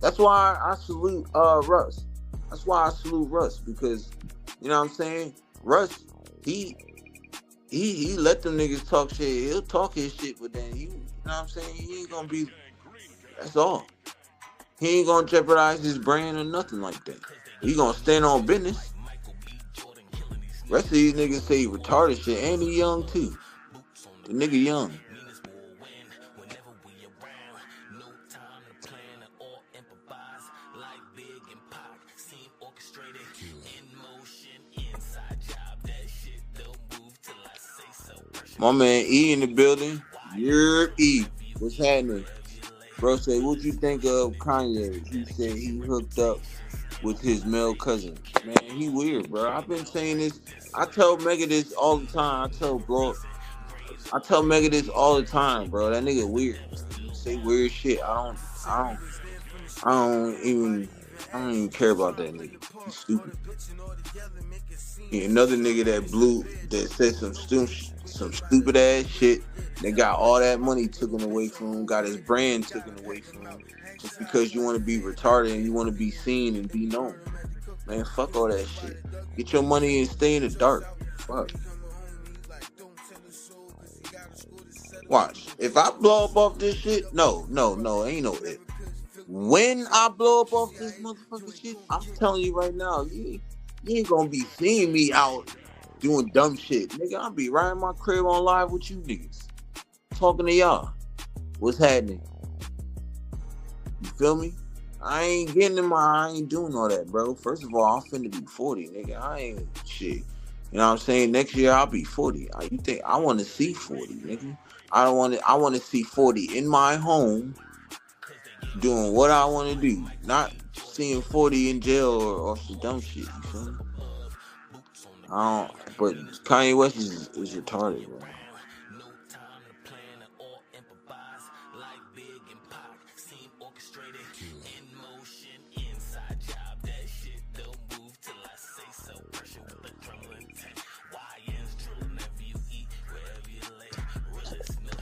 That's why I salute Russ. That's why I salute Russ, because you know what I'm saying? Russ, he let them niggas talk shit. He'll talk his shit, but then you know what I'm saying? He ain't gonna be. That's all. He ain't gonna jeopardize his brand or nothing like that. He gonna stand on business. Rest of these niggas say retarded shit, and he young too. The nigga young. My man E in the building. E. What's happening? Bro said, what you think of Kanye? He said he hooked up with his male cousin. Man, he weird, bro. I've been saying this. I tell Mega this all the time. I tell Mega this all the time, bro. That nigga weird. He say weird shit. I don't I don't even care about that nigga. He's stupid. Another nigga that said some stupid ass shit. They got all that money taken away from him, got his brand taken away from him, just because you want to be retarded and you want to be seen and be known. Man, fuck all that shit. Get your money and stay in the dark. Fuck. Watch. If I blow up off this shit, no, ain't no if. When I blow up off this motherfucking shit, I'm telling you right now, you ain't gonna be seeing me out doing dumb shit. Nigga, I'll be right in my crib on live with you niggas. Talking to y'all. What's happening? You feel me? I ain't doing all that, bro. First of all, I'm finna be 40, nigga. I ain't shit. You know what I'm saying? Next year I'll be 40. You think I wanna see 40, nigga? I wanna see 40 in my home doing what I wanna do. Not seeing 40 in jail or some dumb shit, you feel me? But Kanye West is retarded, bro.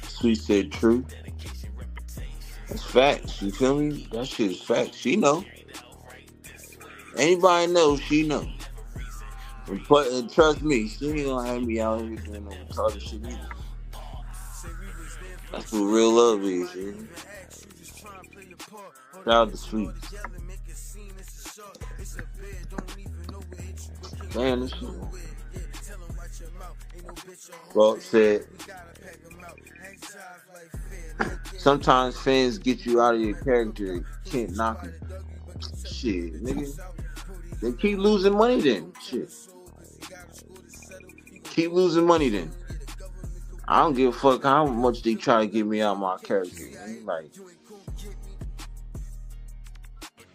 Sweet said true. That's facts. You feel me? That shit is facts. She know. Anybody knows, she know. And trust me, she ain't gonna have me out here doing no retarded shit either. That's what real love is, man. Shout out to Sweet. Man, this shit. Well said. Sometimes fans get you out of your character. You can't knock them. Shit, nigga. They keep losing money then. Shit. Keep losing money then. I don't give a fuck how much they try to get me out of my character. Man. Like,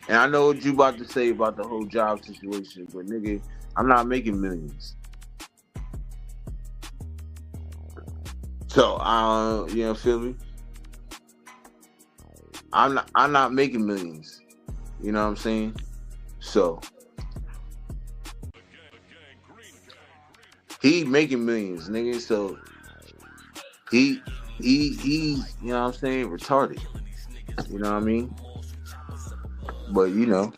and I know what you about to say about the whole job situation, but nigga, I'm not making millions. So, you know, feel me? I'm not making millions. You know what I'm saying? So he making millions, nigga. So he you know what I'm saying, retarded. You know what I mean? But you know.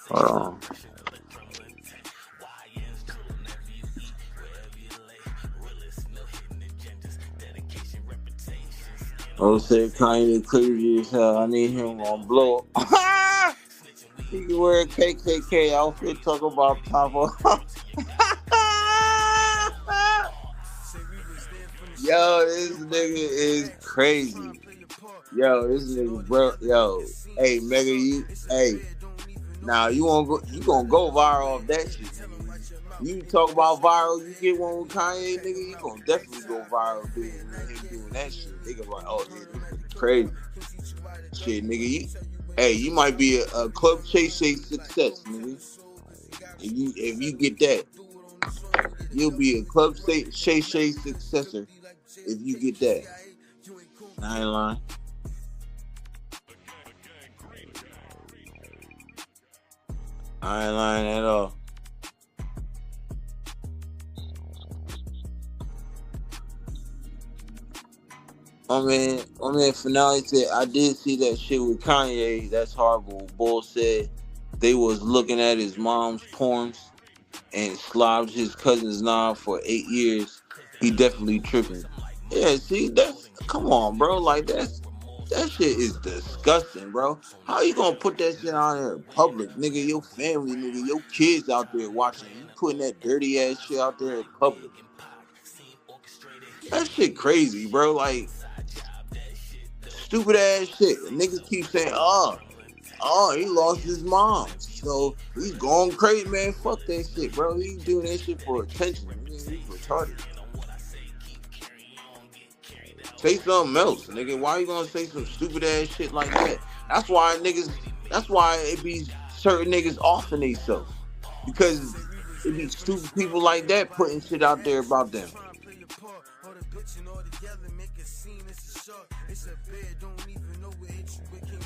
Hold on. I said Kanye crazy as hell. I need him on blow up. He can wear a KKK outfit, talk about Papa. Yo, this nigga is crazy. Yo, this nigga, bro. Yo, hey, Mega, hey. Now you gonna go viral off that shit. You talk about viral, you get one with Kanye, nigga, you gonna definitely go viral doing that shit. Nigga like, oh yeah, this is crazy. Shit, nigga, you might be a Club Chase success, nigga. If you get that, you'll be a Club Chase successor if you get that. I ain't lying. I ain't lying at all. My man Finale said, I did see that shit with Kanye. That's horrible. Bull said they was looking at his mom's porns and slobbed his cousin's knob for 8 years. He definitely tripping. Yeah, see, come on, bro. Like, that shit is disgusting, bro. How you gonna put that shit on there in public? Nigga, your family, nigga, your kids out there watching. You putting that dirty ass shit out there in public. That shit crazy, bro. Like, stupid ass shit. Niggas keep saying, oh, he lost his mom, so he's going crazy, man. Fuck that shit, bro. He's doing that shit for attention. He's retarded. Say something else, nigga. Why you gonna say some stupid ass shit like that? That's why it be certain niggas off in themselves because it be stupid people like that putting shit out there about them. You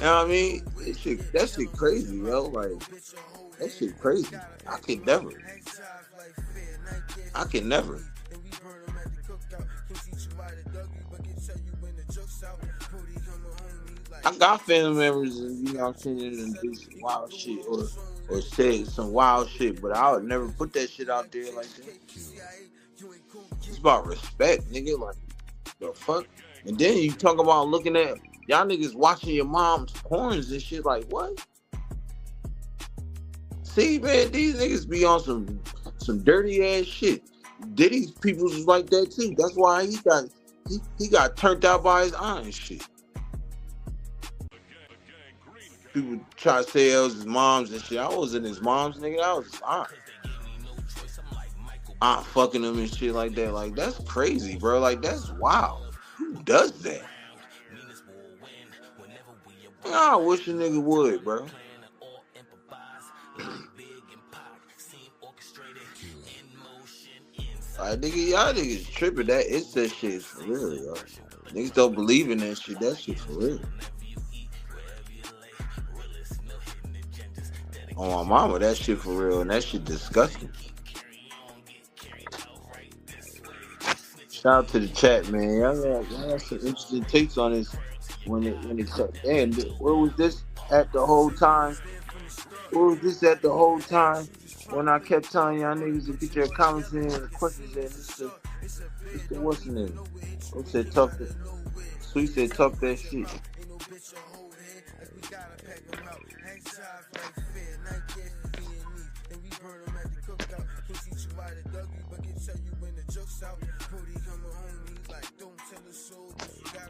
know what I mean? That shit crazy, yo. Like, that shit crazy. I can never. I got family members, and you know what I'm saying, and do some wild shit or say some wild shit, but I would never put that shit out there like that. It's about respect, nigga. Like, the fuck? And then you talk about looking at y'all niggas watching your mom's porns and shit. Like, what? See, man, these niggas be on some dirty ass shit. Diddy's people was like that too. That's why he got turned out by his aunt and shit. People try to say it was his mom's and shit. I wasn't his mom's, nigga. I was his aunt. Aunt fucking him and shit like that. Like, that's crazy, bro. Like, that's wild. Who does that? I wish a nigga would, bro. Like, nigga, y'all niggas tripping. That shit is for real, yo. Niggas don't believe in that shit. That shit for real. On my mama, that shit for real, and that shit disgusting. Shout out to the chat, man. Y'all got some interesting takes on this when it cut. Damn, where was this at the whole time? Where was this at the whole time when I kept telling y'all niggas to get your comments in and questions in? This the what's the name? Who said talk that? Sweet said talk that shit.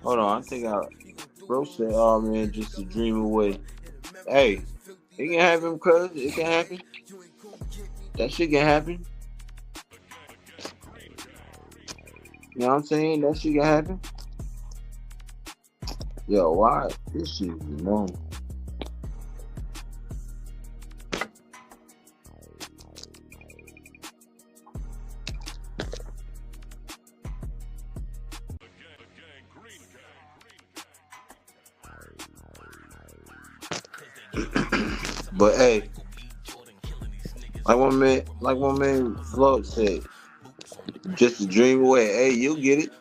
Hold on, I think bro said, oh man, just a dream away. Hey, it can happen, cuz. It can happen. That shit can happen. You know what I'm saying? That shit can happen. Yo, why? This shit is annoying. But hey, like one man Floyd said, just a dream away. Hey, you'll get it.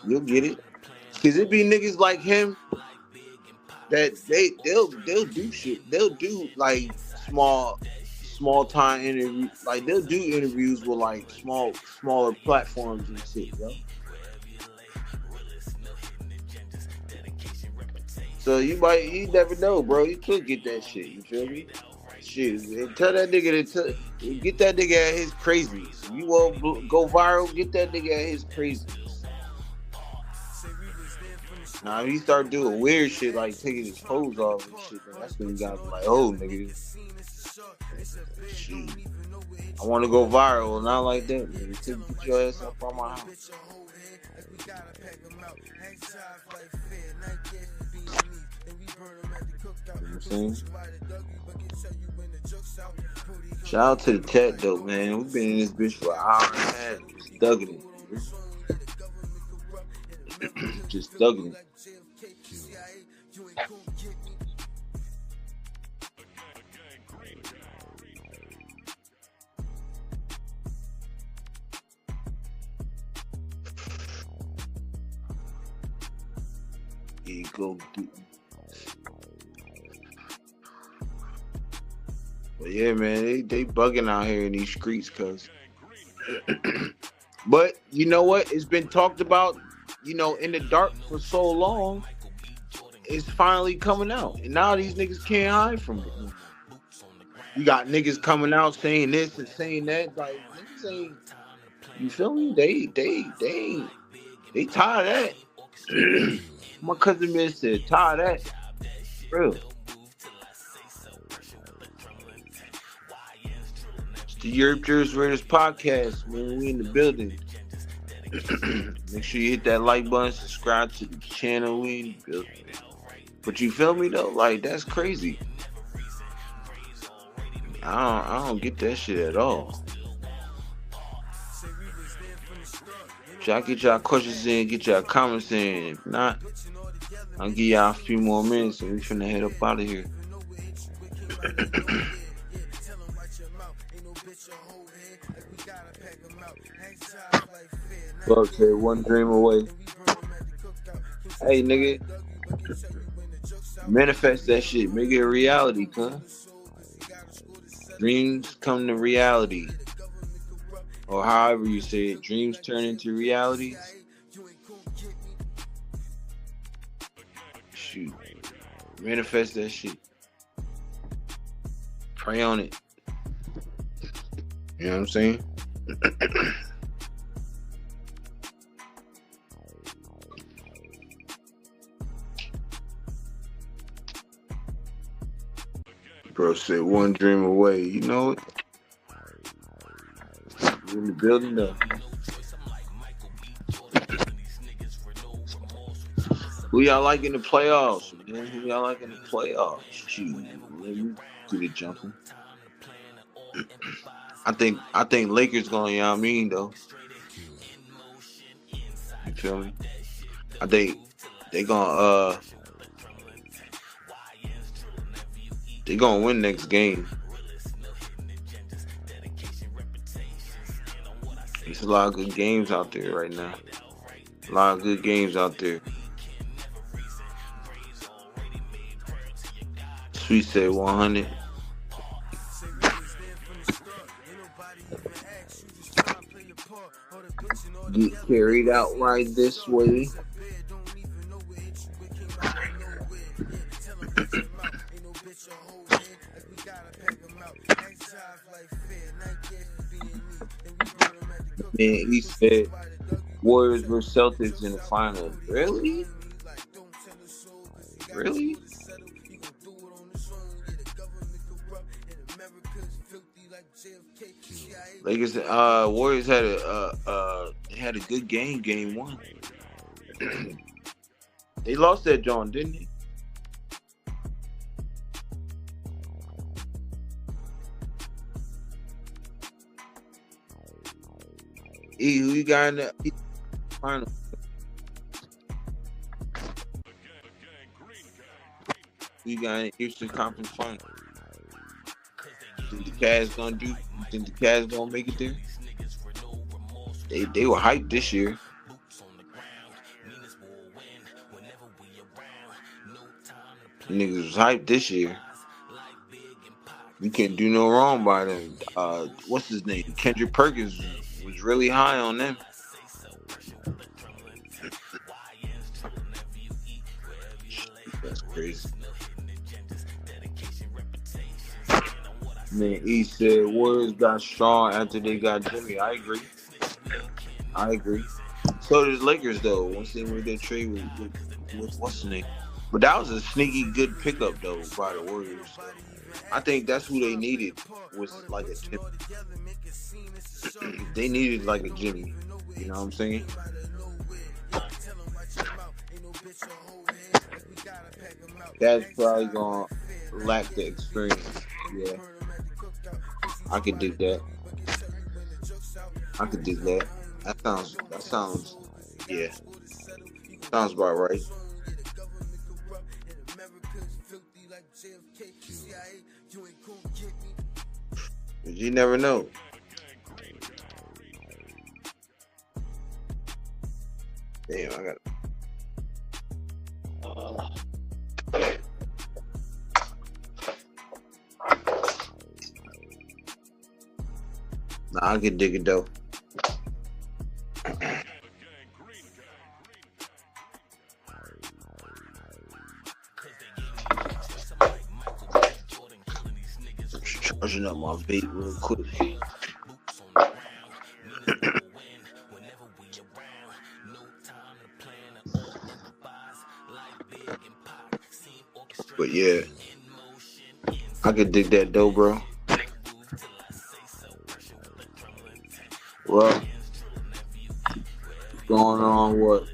You'll get it. Cause it be niggas like him that they'll do shit. They'll do like small time interviews. Like they'll do interviews with like smaller platforms and shit, yo. So you never know, bro. You could get that shit. You feel me? Shit, tell that nigga to get that nigga at his crazies. If you won't go viral, get that nigga at his crazies. Now, if he start doing weird shit like taking his clothes off and shit, then that's when you gotta be like, oh, nigga. Shit. I want to go viral, not like that, nigga. Get your ass up on my house. You know what I'm saying? Shout out to the chat though, man. We've been in this bitch for an hour and a half, just thugging it. Just thugging it. You go do. But yeah, man, they bugging out here in these streets, cuz. But you know what? It's been talked about, in the dark for so long. It's finally coming out, and now these niggas can't hide from it. You got niggas coming out saying this and saying that, like niggas ain't. You feel me? They tired of that. My cousin man said, tired of that. Real. It's the TheYurpJerz Raiders Podcast, man. We in the building. Make sure you hit that like button, subscribe to the channel. We in the building. But you feel me though? Like, that's crazy. I don't get that shit at all. Y'all get y'all questions in, get y'all comments in. If not, I'll give y'all a few more minutes and we finna head up out of here. Buck said one dream away. Hey nigga, manifest that shit. Make it a reality, cuz. Dreams come to reality. Or however you say it, dreams turn into realities. Shoot. Manifest that shit. Pray on it. You know what I'm saying? Bro said one dream away. You know it? We're in the building up. Who y'all like in the playoffs, man? Who y'all like in the playoffs? Shoot, let me get it jumping. I think Lakers gonna, you know what I mean, though. You feel me? I think they gonna win next game. There's a lot of good games out there right now. A lot of good games out there. Sweet said 100. Get carried out right this way. Man, he said Warriors versus Celtics in the finals. Really? Really? Lakers, Warriors had a good game one. They lost that John, didn't they? E, who you got in the final? Who you got in the Eastern Conference final? Think the Cavs gonna do? Think the Cavs gonna make it there? They were hyped this year. Niggas was hyped this year. You can't do no wrong by them. What's his name? Kendrick Perkins was really high on them. That's crazy. Man, E said Warriors got strong after they got Jimmy. I agree. So did Lakers though. Once they made that trade with what's the name? But that was a sneaky good pickup though by the Warriors. I think that's who they needed, was like a Jimmy. They needed like a Jimmy. You know what I'm saying? That's probably gonna lack the experience. Yeah. I could dig that. That sounds yeah. Sounds about right. But you never know. Damn, I got Nah, I can dig it though. Charging up my vape real quick. But yeah, I could dig that though, bro. Well, going on what?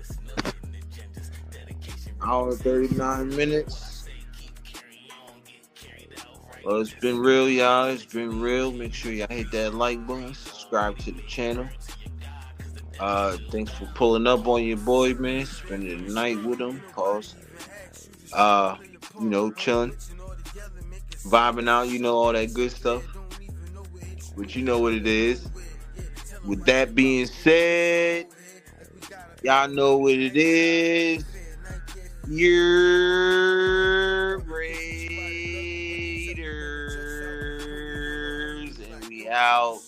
Hour 39 minutes. Well, it's been real, y'all. It's been real. Make sure y'all hit that like button, subscribe to the channel. Thanks for pulling up on your boy, man. Spending the night with him. Pause. Uh, chilling, vibing out. All that good stuff. But you know what it is. With that being said, y'all know what it is. Your Raiders, and we out.